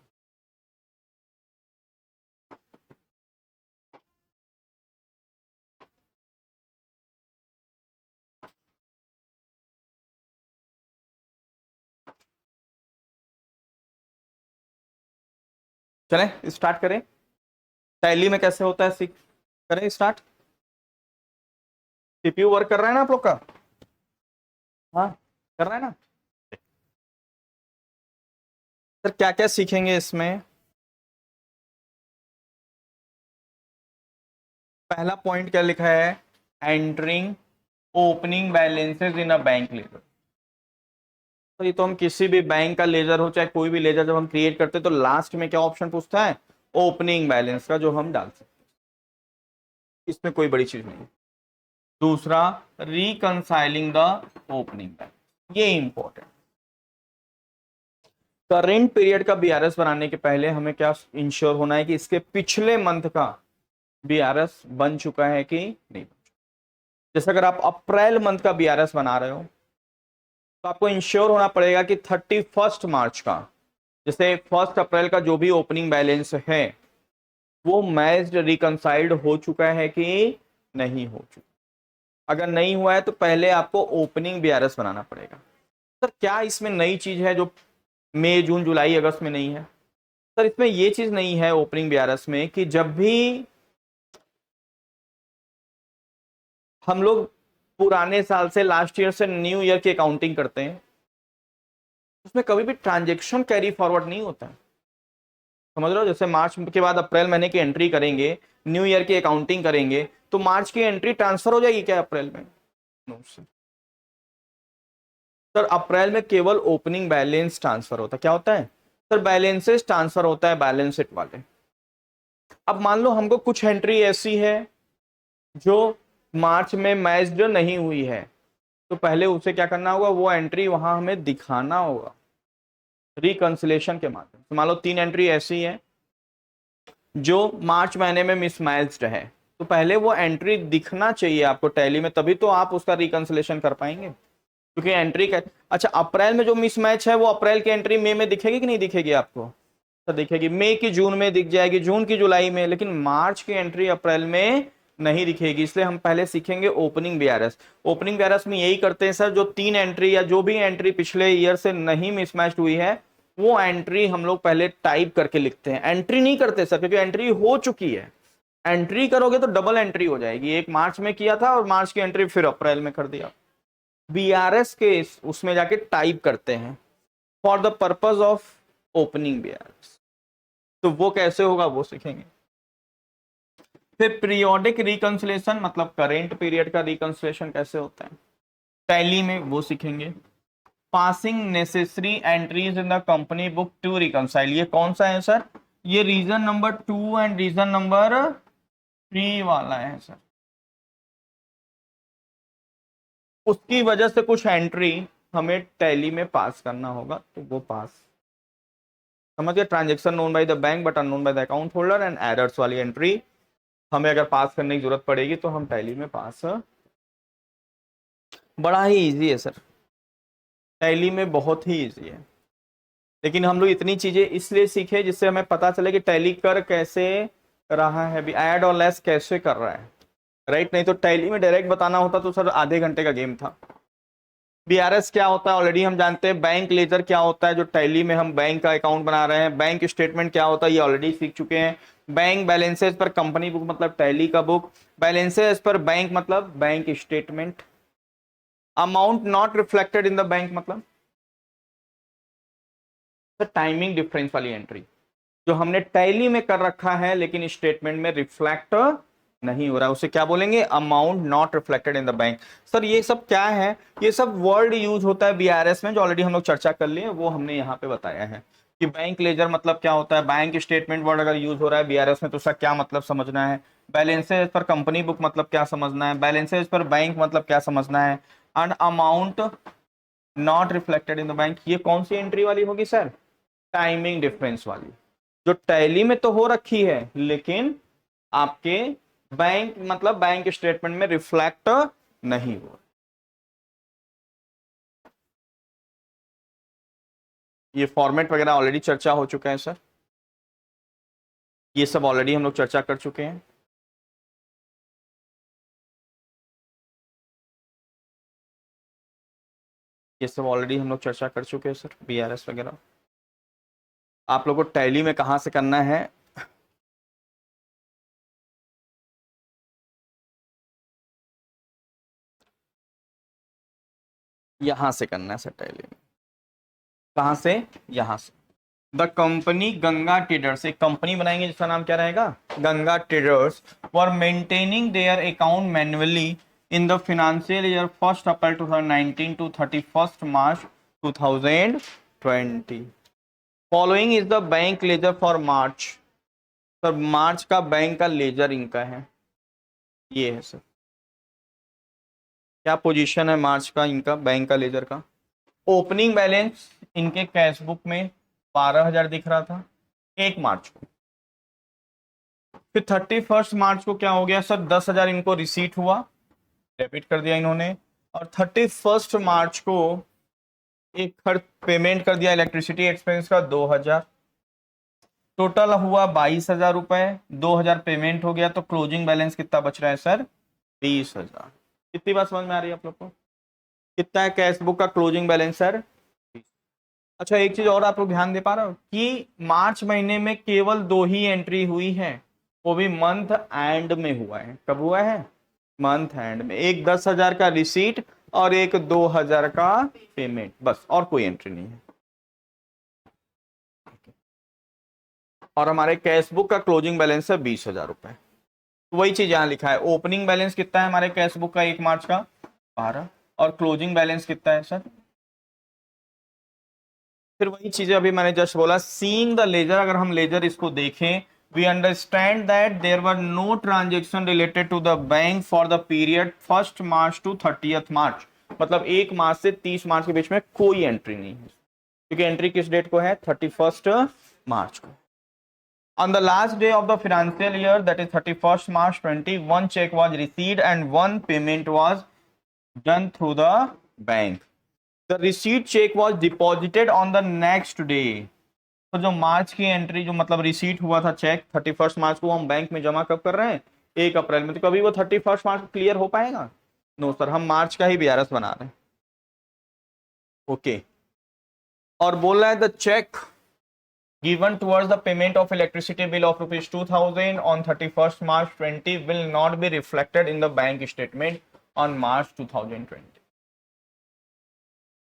चलें स्टार्ट करें। टैली में कैसे होता है सीख करें स्टार्ट। सीपीयू वर्क कर रहा है ना आप लोग का? हाँ, कर रहा है ना? सर क्या क्या सीखेंगे इसमें? पहला पॉइंट क्या लिखा है? Entering opening balances in a bank ledger. तो ये तो हम किसी भी बैंक का लेजर हो चाहे कोई भी लेजर, जब हम क्रिएट करते हैं तो लास्ट में क्या ऑप्शन पूछता है? ओपनिंग बैलेंस का, जो हम डाल सकते हैं। इसमें कोई बड़ी चीज नहीं। दूसरा, रिकंसाइलिंग द ओपनिंग बैलेंस, ये इंपॉर्टेंट। करेंट पीरियड का बीआरएस बनाने के पहले हमें क्या इंश्योर होना है कि इसके पिछले मंथ का बीआरएस बन चुका है कि नहीं। जैसे अगर आप अप्रैल मंथ का बीआरएस बना रहे हो तो आपको इंश्योर होना पड़ेगा कि 31 मार्च का, जैसे 1 अप्रैल का जो भी ओपनिंग बैलेंस है वो मैच्ड रिकंसाइल्ड हो चुका है कि नहीं हो चुका। अगर नहीं हुआ है तो पहले आपको ओपनिंग बीआरएस बनाना पड़ेगा। सर क्या इसमें नई चीज है जो मई जून जुलाई अगस्त में नहीं है? सर इसमें ये चीज नहीं है ओपनिंग बीआरएस में कि जब भी हम लोग पुराने साल से, लास्ट ईयर से न्यू ईयर की अकाउंटिंग करते हैं, उसमें कभी भी ट्रांजेक्शन कैरी फॉरवर्ड नहीं होता है। समझ रहे हो? जैसे मार्च के बाद अप्रैल महीने की एंट्री करेंगे, न्यू ईयर की अकाउंटिंग करेंगे, तो मार्च की एंट्री ट्रांसफर हो जाएगी क्या अप्रैल में? No sir. सर अप्रैल में केवल ओपनिंग बैलेंस ट्रांसफर होता है। क्या होता है सर? बैलेंसेस ट्रांसफर होता है, बैलेंस शीट वाले। अब मान लो हमको कुछ एंट्री ऐसी है जो मार्च में मैच्ड नहीं हुई है, तो पहले उसे क्या करना होगा, वो एंट्री वहां हमें दिखाना होगा रिकंसिलेशन के माध्यम से। मान लो 3 एंट्री ऐसी है जो मार्च महीने में मिसमैच्ड है, तो पहले वो एंट्री दिखना चाहिए आपको टैली में, तभी तो आप उसका रिकंसिलेशन कर पाएंगे। क्योंकि एंट्री का, अच्छा अप्रैल में जो मिसमैच है वो अप्रैल की एंट्री मई में दिखेगी कि नहीं दिखेगी आपको, तो दिखेगी। मई की जून में दिख जाएगी, जून की जुलाई में, लेकिन मार्च की एंट्री अप्रैल में नहीं दिखेगी। इसलिए हम पहले सीखेंगे ओपनिंग बीआरएस। ओपनिंग बीआरएस में यही करते हैं सर, जो 3 एंट्री या जो भी एंट्री पिछले ईयर से नहीं मिसमैच हुई है वो एंट्री हम लोग पहले टाइप करके लिखते हैं। एंट्री नहीं करते सर, क्योंकि एंट्री हो चुकी है। एंट्री करोगे तो डबल एंट्री हो जाएगी, एक मार्च में किया था और मार्च की एंट्री फिर अप्रैल में कर दिया। बीआरएस के उसमें जाके टाइप करते हैं for the purpose of opening BRS. तो वो कैसे होगा वो सीखेंगे। फिर पीरियोडिक रिकंसिलेशन, मतलब करेंट पीरियड का रिकंसिलेशन कैसे होता है टैली में, वो सीखेंगे। Passing necessary entries in the company book to reconcile, ये कौन सा है सर, ये reason number 2 and reason number 3 वाला है सर। उसकी वजह से कुछ एंट्री हमें टैली में पास करना होगा, तो वो पास समझिए। Transaction known by the bank but unknown by the account holder and errors वाली एंट्री हमें अगर पास करने की जरूरत पड़ेगी तो हम टैली में पास, बड़ा ही इजी है सर, टैली में बहुत ही इजी है। लेकिन हम लोग इतनी चीजें इसलिए सीखे जिससे हमें पता चले कि टैली कर कैसे रहा है, भी ऐड और लेस कैसे कर रहा है, राइट। नहीं तो टैली में डायरेक्ट बताना होता तो सर आधे घंटे का गेम था। बीआरएस क्या होता है ऑलरेडी हम जानते हैं। बैंक लेजर क्या होता है, जो टैली में हम बैंक का अकाउंट बना रहे हैं। बैंक स्टेटमेंट क्या होता है, ये ऑलरेडी सीख चुके हैं। बैंक बैलेंसेज पर कंपनी बुक मतलब टैली का बुक, बैलेंसेज पर बैंक मतलब bank statement. Amount not reflected in the bank मतलब टाइमिंग डिफरेंस वाली एंट्री जो हमने टैली में कर रखा है लेकिन स्टेटमेंट में रिफ्लेक्ट नहीं हो रहा है, उसे क्या बोलेंगे, amount not reflected in the bank. Sir ये सब क्या है, ये सब वर्ड यूज होता है बीआरएस में, जो ऑलरेडी हम लोग चर्चा कर लिए, वो हमने यहाँ पे बताया है कि बैंक लेजर मतलब क्या होता है। बैंक स्टेटमेंट वर्ड अगर यूज हो रहा है बीआरएस में तो उसका क्या मतलब समझना है। बैलेंसेज पर कंपनी बुक मतलब क्या समझना है। बैलेंसेज पर बैंक मतलब क्या समझना है। And amount not reflected in the bank, ये कौन सी एंट्री वाली होगी सर, टाइमिंग डिफरेंस वाली, जो टैली में तो हो रखी है लेकिन आपके बैंक मतलब बैंक स्टेटमेंट में रिफ्लेक्ट नहीं हो। ये फॉर्मेट वगैरह ऑलरेडी चर्चा हो चुका है सर, ये सब ऑलरेडी हम लोग चर्चा कर चुके हैं। ये सब ऑलरेडी हम लोग चर्चा कर चुके हैं सर, बीआरएस वगैरह। आप लोगों को टैली में कहां से करना है, यहां से करना है सर टैली में। कहां से, यहां से। द कंपनी गंगा ट्रेडर्स, एक कंपनी बनाएंगे जिसका नाम क्या रहेगा, Ganga traders, for maintaining their account manually in the financial year 1 April 2019 to 31 March 2020। Following is the bank ledger for March. Sir March का बैंक का लेजर इनका है, ये है सर। क्या पोजीशन है मार्च का इनका बैंक का लेजर का। ओपनिंग बैलेंस इनके कैश बुक में 12,000 दिख रहा था 1 मार्च को। फिर 31 मार्च को क्या हो गया सर, 10,000 इनको रिसीट हुआ, डेबिट कर दिया इन्होंने। और 31 मार्च को एक खर्च पेमेंट कर दिया इलेक्ट्रिसिटी एक्सपेंस का 2,000, टोटल हुआ 22,000 रुपए। 2,000 पेमेंट हो गया तो क्लोजिंग बैलेंस कितना बच रहा है सर, 20,000। कितनी बात समझ में आ रही है आप लोग को, कितना है कैश बुक का क्लोजिंग बैलेंस सर। अच्छा एक चीज और आप लोग ध्यान दे पा रहे हो कि मार्च महीने में केवल 2 ही एंट्री हुई है, वो भी मंथ एंड में हुआ है। कब हुआ है, मंथ एंड में। एक 10,000 का रिसीट और एक 2,000 का पेमेंट, बस, और कोई एंट्री नहीं है। और हमारे कैश बुक का क्लोजिंग बैलेंस है 20,000 रुपए। वही चीज यहां लिखा है, ओपनिंग बैलेंस कितना है हमारे कैश बुक का 1 मार्च का 12, और क्लोजिंग बैलेंस कितना है सर। फिर वही चीजें अभी मैंने जस्ट बोला, सीइंग द लेजर, अगर हम लेजर इसको देखें we understand that there were no transaction related to the bank for the period 1st March to 30th March, मतलब 1 मार्च से 30 मार्च के बीच में कोई एंट्री नहीं है, क्योंकि एंट्री किस डेट को है, 31st मार्च को. On the last day of the financial year, that is 31st March 20, one check was received and one payment was done through the bank. The receipt check was deposited on the next day. तो जो मार्च की entry, जो मतलब receipt हुआ था check 31 मार्च को, हम bank में जमा कब कर रहे हैं, 1 अप्रैल में. तो कभी वो 31 मार्च को क्लियर हो पाएगा? नो सर, हम मार्च का ही बीआरएस बना रहे हैं. ओके. और बोल रहा है the cheque given towards the payment of electricity bill of rupees 2000 on 31st March 20 will not be reflected in the bank statement on March 2020.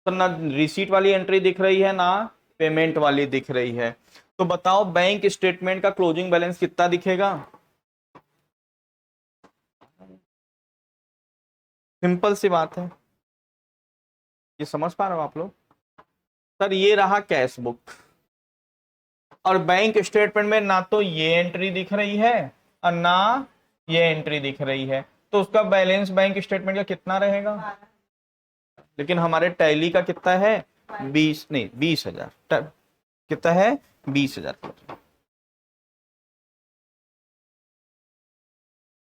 तो ना रिसीट वाली एंट्री दिख रही है, ना पेमेंट वाली दिख रही है. तो बताओ बैंक स्टेटमेंट का क्लोजिंग बैलेंस कितना दिखेगा? सिंपल सी बात है, ये समझ पा रहे हो आप लोग? सर ये रहा कैश बुक, और बैंक स्टेटमेंट में ना तो ये एंट्री दिख रही है और ना ये एंट्री दिख रही है, तो उसका बैलेंस बैंक स्टेटमेंट का कितना रहेगा? लेकिन हमारे टैली का कितना है, 20,000. कितना है, 20,000.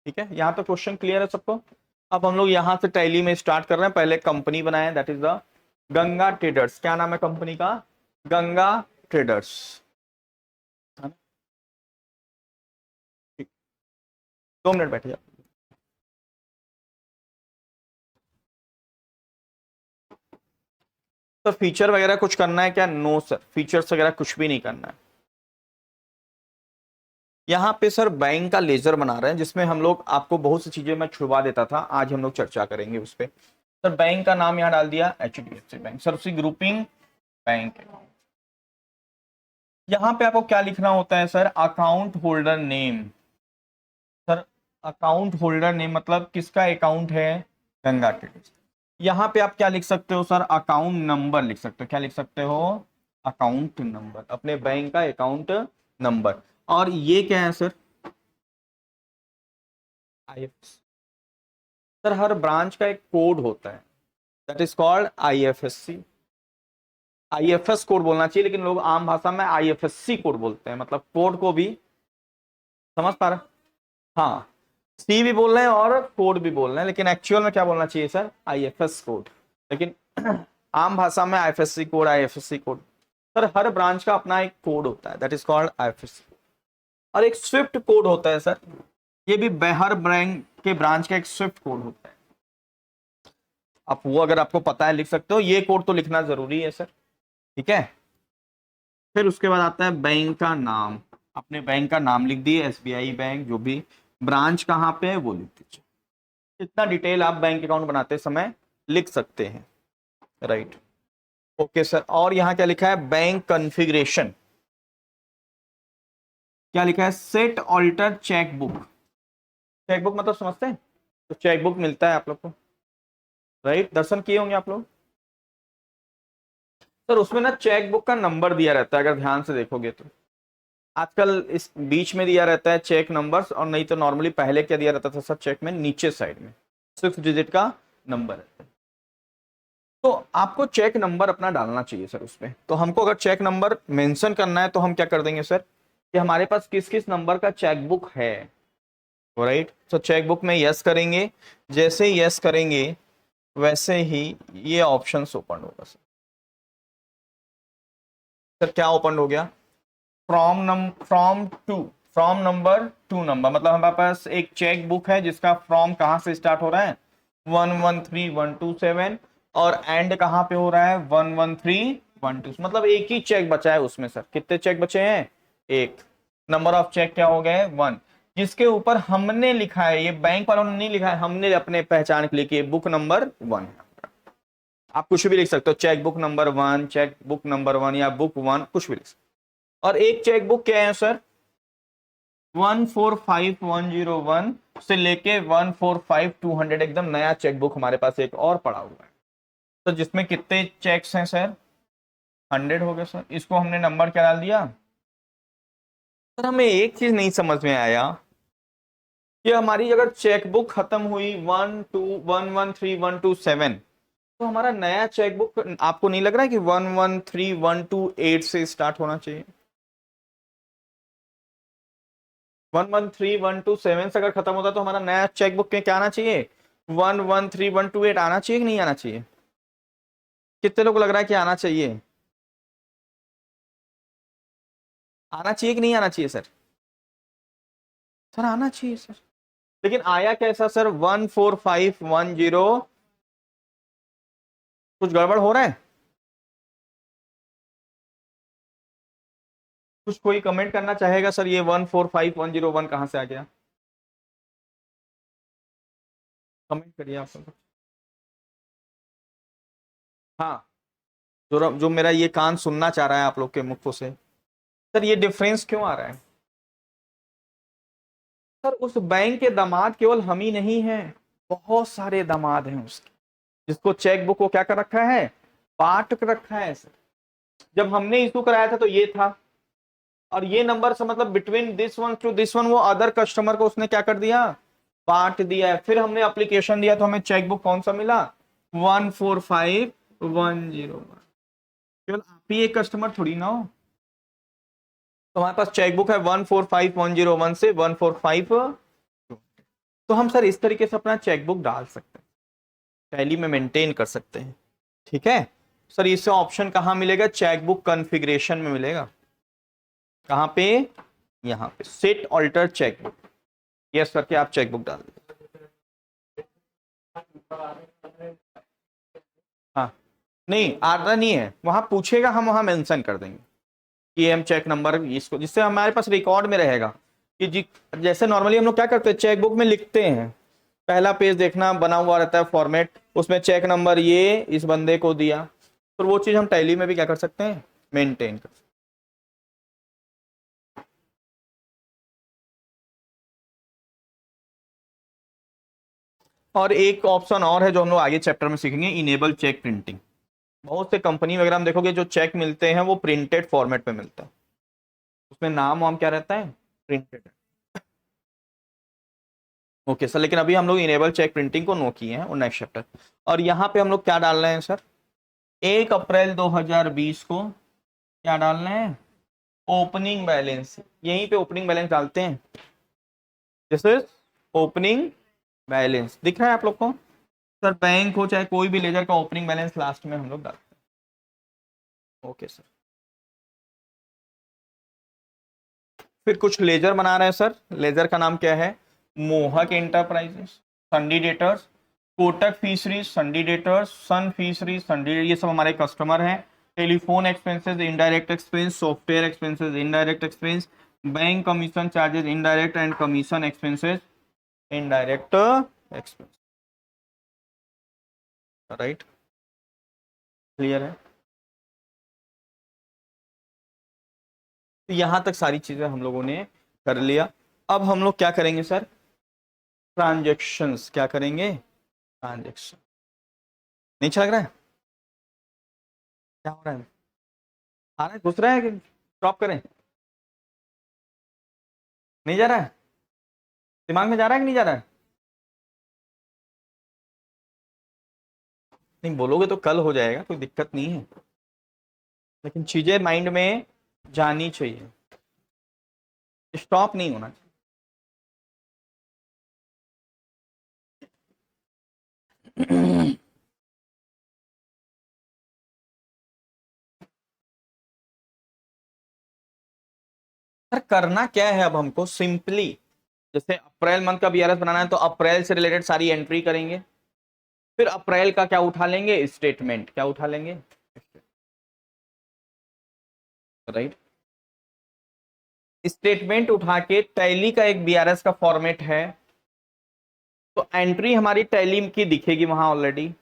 ठीक है, यहां तो क्वेश्चन क्लियर है सबको. अब हम लोग यहां से टैली में स्टार्ट कर रहे हैं. पहले कंपनी बनाए, that is the Ganga traders. क्या नाम है कंपनी का? गंगा ट्रेडर्स. 2 मिनट बैठिए. तो फीचर वगैरह कुछ करना है क्या? नो सर, फीचर्स वगैरह कुछ भी नहीं करना है. यहाँ पे सर बैंक का लेजर बना रहे हैं, जिसमें हम लोग, आपको बहुत सी चीजें मैं छुड़वा देता था, आज हम लोग चर्चा करेंगे उस पर. सर बैंक का नाम यहाँ डाल दिया HDFC बैंक. सर उसकी ग्रुपिंग बैंक. यहाँ पे आपको क्या लिखना होता है sir? Account holder name. Sir account holder name मतलब किसका अकाउंट है? गंगा ट्रेडर्स. यहाँ पे आप क्या लिख सकते हो सर? अकाउंट नंबर लिख सकते हो. क्या लिख सकते हो? अकाउंट नंबर, अपने बैंक का अकाउंट नंबर. और ये क्या है सर? IFSC. सर हर ब्रांच का एक कोड होता है, that is called IFSC. IFS code बोलना चाहिए, लेकिन लोग आम भाषा में IFSC कोड बोलते हैं. मतलब कोड को भी समझ पा रहे? हाँ, सी भी बोल रहे हैं और कोड भी बोल रहे हैं, लेकिन एक्चुअल में क्या बोलना चाहिए सर? IFS code. लेकिन आम भाषा में IFSC code, IFSC code. Sir हर ब्रांच का अपना एक कोड होता है, दैट इज कॉल्ड IFSC. और एक स्विफ्ट कोड होता है सर. ये भी हर बैंक के ब्रांच का एक स्विफ्ट कोड होता है. आप वो अगर आपको पता है लिख सकते हो, ये कोड तो लिखना जरूरी है सर. ठीक है. फिर उसके बाद आता है बैंक का नाम. अपने बैंक का नाम लिख दिए, SBI बैंक. जो भी ब्रांच कहाँ पे है वो लिख दीजिए. इतना डिटेल आप बैंक अकाउंट बनाते समय लिख सकते हैं, राइट? Okay sir. और यहाँ क्या लिखा है? Bank configuration. क्या लिखा है? Set alter chequebook. चेकबुक मतलब समझते हैं? तो चेकबुक मिलता है आप लोग को, राइट? दर्शन किए होंगे आप लोग. सर उसमें ना चेकबुक का नंबर दिया रहता है, अगर ध्यान से देखोगे तो. आजकल इस बीच में दिया रहता है चेक नंबर्स, और नहीं तो नॉर्मली पहले क्या दिया रहता था सर? चेक में नीचे साइड में 6 डिजिट का नंबर रहता है. तो आपको चेक नंबर अपना डालना चाहिए सर उसमें. तो हमको अगर चेक नंबर मेंशन करना है तो हम क्या कर देंगे सर, कि हमारे पास किस किस नंबर का चेकबुक है, राइट? तो चेकबुक में यस करेंगे. जैसे ही यस करेंगे वैसे ही ये ऑप्शन ओपन होगा सर. सर क्या ओपन हो गया? From number two number. मतलब हमारे पास एक चेक बुक है जिसका फ्रॉम कहाँ से स्टार्ट हो रहा है? 113127, और एंड कहाँ पे हो रहा है? 11312. मतलब एक ही चेक बचा है उसमें सर. कितने चेक बचे हैं? एक. नंबर ऑफ चेक क्या हो गए? 1. जिसके ऊपर हमने लिखा है, ये बैंक वालों ने नहीं लिखा है, हमने अपने पहचान के लिए कि बुक नंबर 1. आप कुछ भी लिख सकते हो, cheque book number 1, cheque book number 1, या बुक 1, कुछ भी लिख सकते हो. और एक चेक बुक क्या है सर? 145101 से लेके 145200, एकदम नया चेक बुक हमारे पास एक और पड़ा हुआ है. तो जिसमें कितने चेक्स हैं सर? 100 हो गए सर. इसको हमने नंबर क्या डाल दिया? सर हमें एक चीज नहीं समझ में आया कि हमारी अगर चेकबुक खत्म हुई 12113 127, तो हमारा नया चेकबुक आपको नहीं लग रहा है कि 113128 से स्टार्ट होना चाहिए? 113127 से अगर खत्म होता तो हमारा नया चेकबुक में क्या आना चाहिए? 113128 आना चाहिए कि नहीं आना चाहिए? कितने लोग लग रहा है कि आना चाहिए? आना चाहिए कि नहीं आना चाहिए सर? सर आना चाहिए सर। लेकिन आया कैसा सर? 14510। कुछ गड़बड़ हो रहा है? कुछ कोई कमेंट करना चाहेगा सर? ये 145101 कहां से आ गया? कमेंट करिए आप सब। हाँ, जो मेरा ये कान सुनना चाह रहा है आप लोग के मुखों से, सर ये डिफरेंस क्यों आ रहा है? सर उस बैंक के दामाद केवल हम ही नहीं हैं, बहुत सारे दामाद हैं उसके, जिसको चेकबुक को क्या कर रखा है? बांट कर रखा है सर। जब हमने इशू कराया था तो ये था, और ये नंबर से मतलब between this one two this one वो अदर कस्टमर को उसने क्या कर दिया? बांट दिया है। फिर हमने एप्लीकेशन दिया तो हमें चेकबुक कौन सा मिला? 145101। केवल आप ही एक कस्टमर थोड़ी ना हो। तो हमारे पास चेकबुक है 145101 से 145। तो हम सर इस तरीके से अपना चेकबुक डाल सकते हैं, टैली में मेंटेन कर सकते हैं। ठीक है सर, इससे ऑप्शन कहां मिलेगा? चेकबुक कॉन्फ़िगरेशन में मिलेगा। कहां पे? यहां पे सेट ऑल्टर चेकबुक, यस करके आप चेकबुक डाल दें। हाँ, नहीं आना नहीं है, वहां पूछेगा, हम वहां मेंशन कर देंगे कि हम चेक नंबर इसको, जिससे हमारे पास रिकॉर्ड में रहेगा कि जी। जैसे नॉर्मली हम लोग क्या करते हैं, चेकबुक में लिखते हैं, पहला पेज देखना बना हुआ रहता है फॉर्मेट, उसमें चेक नंबर ये इस बंदे को दिया, तो वो चीज हम टैली में भी क्या कर सकते हैं? मेंटेन कर सकते हैं। और एक ऑप्शन और है जो हम लोग आगे चैप्टर में सीखेंगे, इनेबल चेक प्रिंटिंग। बहुत से कंपनी वगैरह में देखोगे जो चेक मिलते हैं वो प्रिंटेड फॉर्मेट में मिलता है, उसमें नाम वाम क्या रहता है? प्रिंटेड। ओके सर, लेकिन अभी हम लोग इनेबल चेक प्रिंटिंग को नो किए हैं और नेक्स्ट चैप्टर। और यहाँ पे हम लोग क्या डाल रहे हैं सर? 1 अप्रैल 2020 को क्या डाल रहे हैं? Opening balance. यहीं पे ओपनिंग बैलेंस डालते हैं। दिस इज ओपनिंग बैलेंस, दिख रहा है आप लोग को? सर बैंक हो चाहे कोई भी लेजर का ओपनिंग बैलेंस लास्ट में हम लोग डालते हैं। ओके सर, फिर कुछ लेजर बना रहे हैं सर। लेजर का नाम क्या है? Mohak enterprises, sundry debtors, Kotak fisheries, sundry debtors, Sun fisheries, sundry, ये सब हमारे कस्टमर हैं। Telephone expenses indirect expense, software expenses indirect expense, bank commission charges indirect and commission expenses indirect expense. Right, clear है? तो यहां तक सारी चीजें हम लोगों ने कर लिया। अब हम लोग क्या करेंगे सर? ट्रांजेक्शन्स। क्या करेंगे? ट्रांजेक्शन। नहीं अच्छा लग रहा है? क्या हो रहा है? आ रहा है, घुस रहा है कि स्टॉप करें? नहीं जा रहा है? दिमाग में जा रहा है कि नहीं जा रहा है? नहीं बोलोगे तो कल हो जाएगा, कोई दिक्कत नहीं है, लेकिन चीजें माइंड में जानी चाहिए, स्टॉप नहीं होना चाहिए। सर करना क्या है अब हमको? सिंपली जैसे अप्रैल मंथ का बीआरएस बनाना है तो अप्रैल से रिलेटेड सारी एंट्री करेंगे, फिर अप्रैल का क्या उठा लेंगे? स्टेटमेंट। क्या उठा लेंगे? राइट, स्टेटमेंट उठा के टैली का एक बीआरएस का फॉर्मेट है, तो एंट्री हमारी टैली की दिखेगी वहां ऑलरेडी,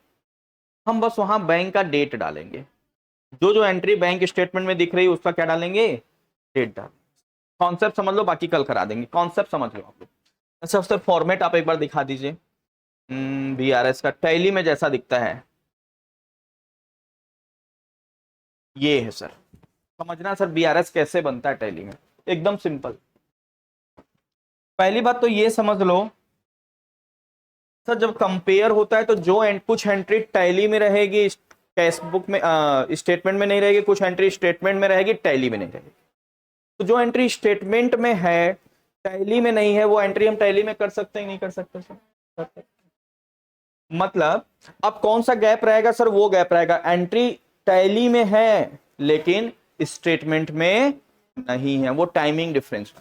हम बस वहां बैंक का डेट डालेंगे। जो जो एंट्री बैंक स्टेटमेंट में दिख रही है उसका क्या डालेंगे? डेट डाल। कॉन्सेप्ट समझ लो, बाकी कल करा देंगे, कॉन्सेप्ट समझ लो आप लोग। सबसे फॉर्मेट आप एक बार दिखा दीजिए बीआरएस का टैली में जैसा दिखता है, ये है सर। समझना सर बीआरएस कैसे बनता है टैली में। एकदम सिंपल। पहली बात तो ये समझ लो सर, जब कंपेयर होता है तो जो कुछ एंट्री टैली में रहेगी कैश बुक में, स्टेटमेंट में नहीं रहेगी, कुछ एंट्री स्टेटमेंट में रहेगी टैली में नहीं रहेगी। तो जो एंट्री स्टेटमेंट में है टैली में नहीं है, वो एंट्री हम टैली में कर सकते हैं नहीं कर सकते सर? कर सकते। मतलब अब कौन सा गैप रहेगा सर? वो गैप रहेगा एंट्री टैली में है लेकिन स्टेटमेंट में नहीं है, वो टाइमिंग डिफरेंस।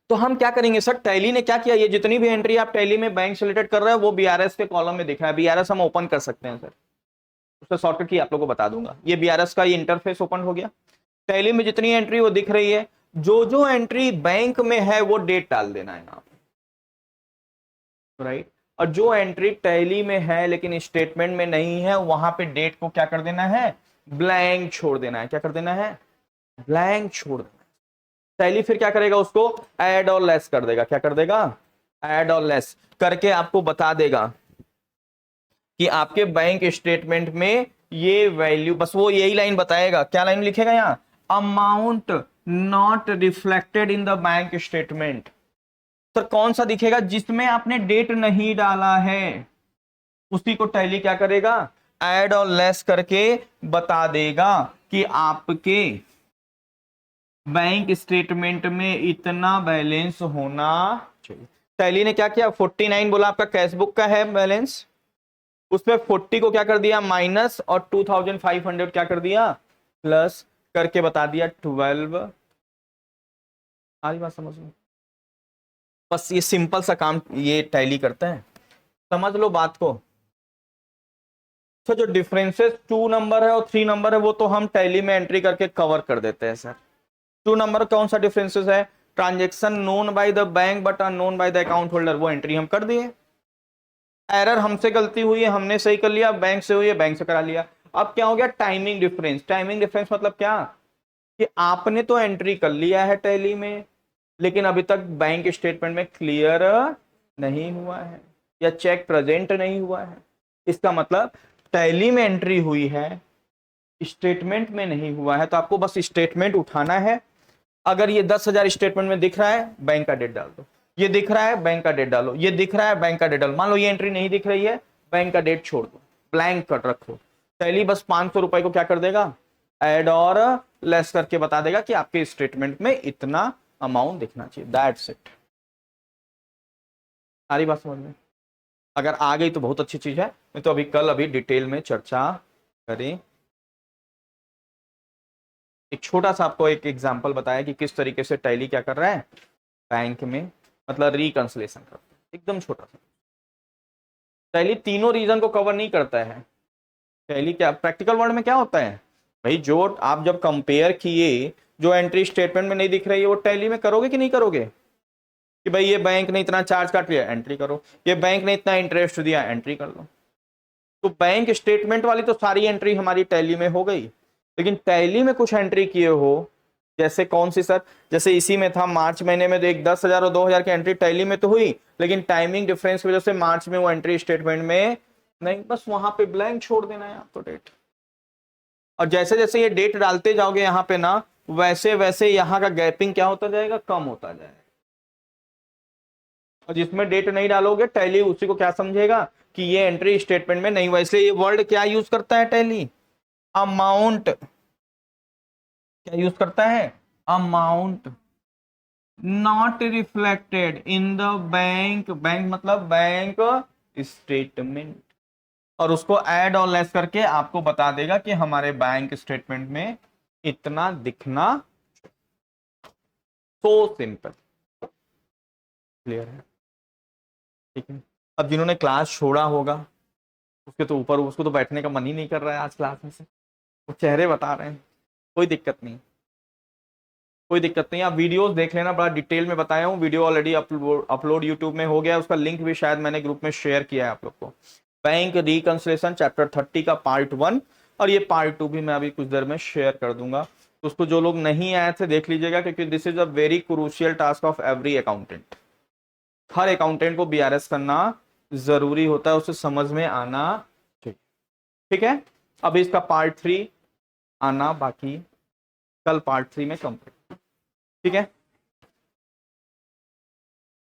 तो हम क्या करेंगे सर, टैली ने क्या किया, ये जितनी भी एंट्री आप टैली में बैंक से रिलेटेड कर रहे हैं वो बीआरएस के कॉलम में दिख रहा है। बीआरएस हम ओपन कर सकते हैं सर, उसका शॉर्टकट की आप लोगों को बता दूंगा। ये बीआरएस का ये इंटरफेस ओपन हो गया, टैली में जितनी एंट्री वो दिख रही है, जो जो एंट्री बैंक में है वो डेट डाल देना है यहाँ पे, राइट। और जो एंट्री टैली में है लेकिन स्टेटमेंट में नहीं है, वहां पे डेट को क्या कर देना है, ब्लैंक छोड़ देना है। क्या कर देना है, ब्लैंक छोड़ देना है। टैली फिर क्या करेगा, उसको ऐड और लेस कर देगा। क्या कर देगा, ऐड और लेस करके आपको बता देगा कि आपके बैंक स्टेटमेंट में ये वैल्यू, बस वो यही लाइन बताएगा। क्या लाइन लिखेगा यहाँ, amount not reflected in the bank statement. Sir कौन सा दिखेगा, जिसमें आपने डेट नहीं डाला है उसी को टैली क्या करेगा, ऐड और लेस करके बता देगा कि आपके बैंक स्टेटमेंट में इतना बैलेंस होना चाहिए। टैली ने क्या किया, 49 बोला आपका कैशबुक का है बैलेंस, उसमें 40 को क्या कर दिया माइनस, और 2500 क्या कर दिया प्लस करके बता दिया 12। आज बात समझ लो, बस ये सिंपल सा काम ये टैली करता है, समझ लो बात को। तो जो डिफरेंसेस 2 नंबर है और 3 नंबर है वो तो हम टैली में एंट्री करके कवर कर देते हैं सर। 2 नंबर कौन सा डिफरेंसेस है, transaction known by the bank but unknown by the account holder, वो एंट्री हम कर दिए। एरर हमसे गलती हुई है, हमने सही कर लिया, बैंक से हुई है, बैंक से करा लिया। अब क्या हो गया, टाइमिंग डिफरेंस। टाइमिंग डिफरेंस मतलब क्या, कि आपने तो एंट्री कर लिया है टैली में लेकिन अभी तक बैंक स्टेटमेंट में क्लियर नहीं हुआ है या चेक प्रेजेंट नहीं हुआ है। इसका मतलब टैली में एंट्री हुई है, स्टेटमेंट में नहीं हुआ है, तो आपको बस स्टेटमेंट उठाना है। अगर ये 10,000 स्टेटमेंट में दिख रहा है, बैंक का डेट डाल दो। ये दिख रहा है, बैंक का डेट डालो। ये दिख रहा है, बैंक का डेट डालो। मान लो ये एंट्री नहीं दिख रही है, बैंक का डेट छोड़ दो, ब्लैंक कर रखो। टैली बस 500 रुपए को क्या कर देगा, ऐड और लेस करके बता देगा कि आपके स्टेटमेंट में इतना अमाउंट दिखना चाहिए। That's it. सारी बात समझ में अगर आ गई तो बहुत अच्छी चीज है, नहीं तो अभी डिटेल में चर्चा करें। एक छोटा सा आपको एक एग्जांपल बताया कि किस तरीके से टैली क्या कर रहा है बैंक में, मतलब रिकंसिलेशन करता है, एकदम छोटा सा। टैली तीनों रीजन को कवर नहीं करता है। टैली क्या प्रैक्टिकल वर्ल्ड में क्या होता है भाई, जो आप जब कंपेयर किए, जो एंट्री स्टेटमेंट में नहीं दिख रही है वो टैली में करोगे कि नहीं करोगे, कि भाई ये बैंक ने इतना चार्ज काट लिया, एंट्री करो। ये बैंक ने इतना इंटरेस्ट दिया, एंट्री कर लो। तो बैंक स्टेटमेंट वाली तो सारी एंट्री हमारी टैली में हो गई, लेकिन टैली में कुछ एंट्री किए हो, जैसे कौन सी सर, जैसे इसी में था मार्च महीने में तो एक 10,000 और 2,000 की एंट्री टैली में तो हुई, लेकिन टाइमिंग डिफरेंस की वजह से मार्च में वो एंट्री स्टेटमेंट में नहीं, बस वहां पे ब्लैंक छोड़ देना है आपको डेट। और जैसे जैसे ये डेट डालते जाओगे यहाँ पे ना, वैसे वैसे यहाँ का गैपिंग क्या होता जाएगा, कम होता जाएगा। और जिसमें डेट नहीं डालोगे टैली उसी को क्या समझेगा कि ये एंट्री स्टेटमेंट में नहीं हुआ। इसलिए ये वर्ड क्या यूज करता है टैली, अमाउंट। क्या यूज करता है, amount not reflected in the bank, bank मतलब बैंक स्टेटमेंट, और उसको ऐड और लेस करके आपको बता देगा कि हमारे बैंक स्टेटमेंट में इतना दिखना। सो सिंपल, क्लियर है, ठीक है। अब जिन्होंने क्लास छोड़ा होगा उसके तो ऊपर, उसको तो बैठने का मन ही नहीं कर रहा है आज क्लास में से, वो चेहरे बता रहे हैं। कोई दिक्कत नहीं, कोई दिक्कत नहीं, आप वीडियोस देख लेना, बड़ा डिटेल में बताया हूँ। वीडियो ऑलरेडी अपलोड यूट्यूब में हो गया, उसका लिंक भी शायद मैंने ग्रुप में शेयर किया है आप लोग को। बैंक रिकंसिलेशन चैप्टर 30 का पार्ट 1 और ये पार्ट 2 भी मैं अभी कुछ देर में शेयर कर दूंगा। तो उसको जो लोग नहीं आए थे देख लीजिएगा, क्योंकि this is a very crucial task of every accountant. Her accountant को बीआरएस करना जरूरी होता है, उसे समझ में आना चाहिए, ठीक है। अभी इसका पार्ट 3 आना बाकी, कल पार्ट 3 में कंप्लीट। ठीक है,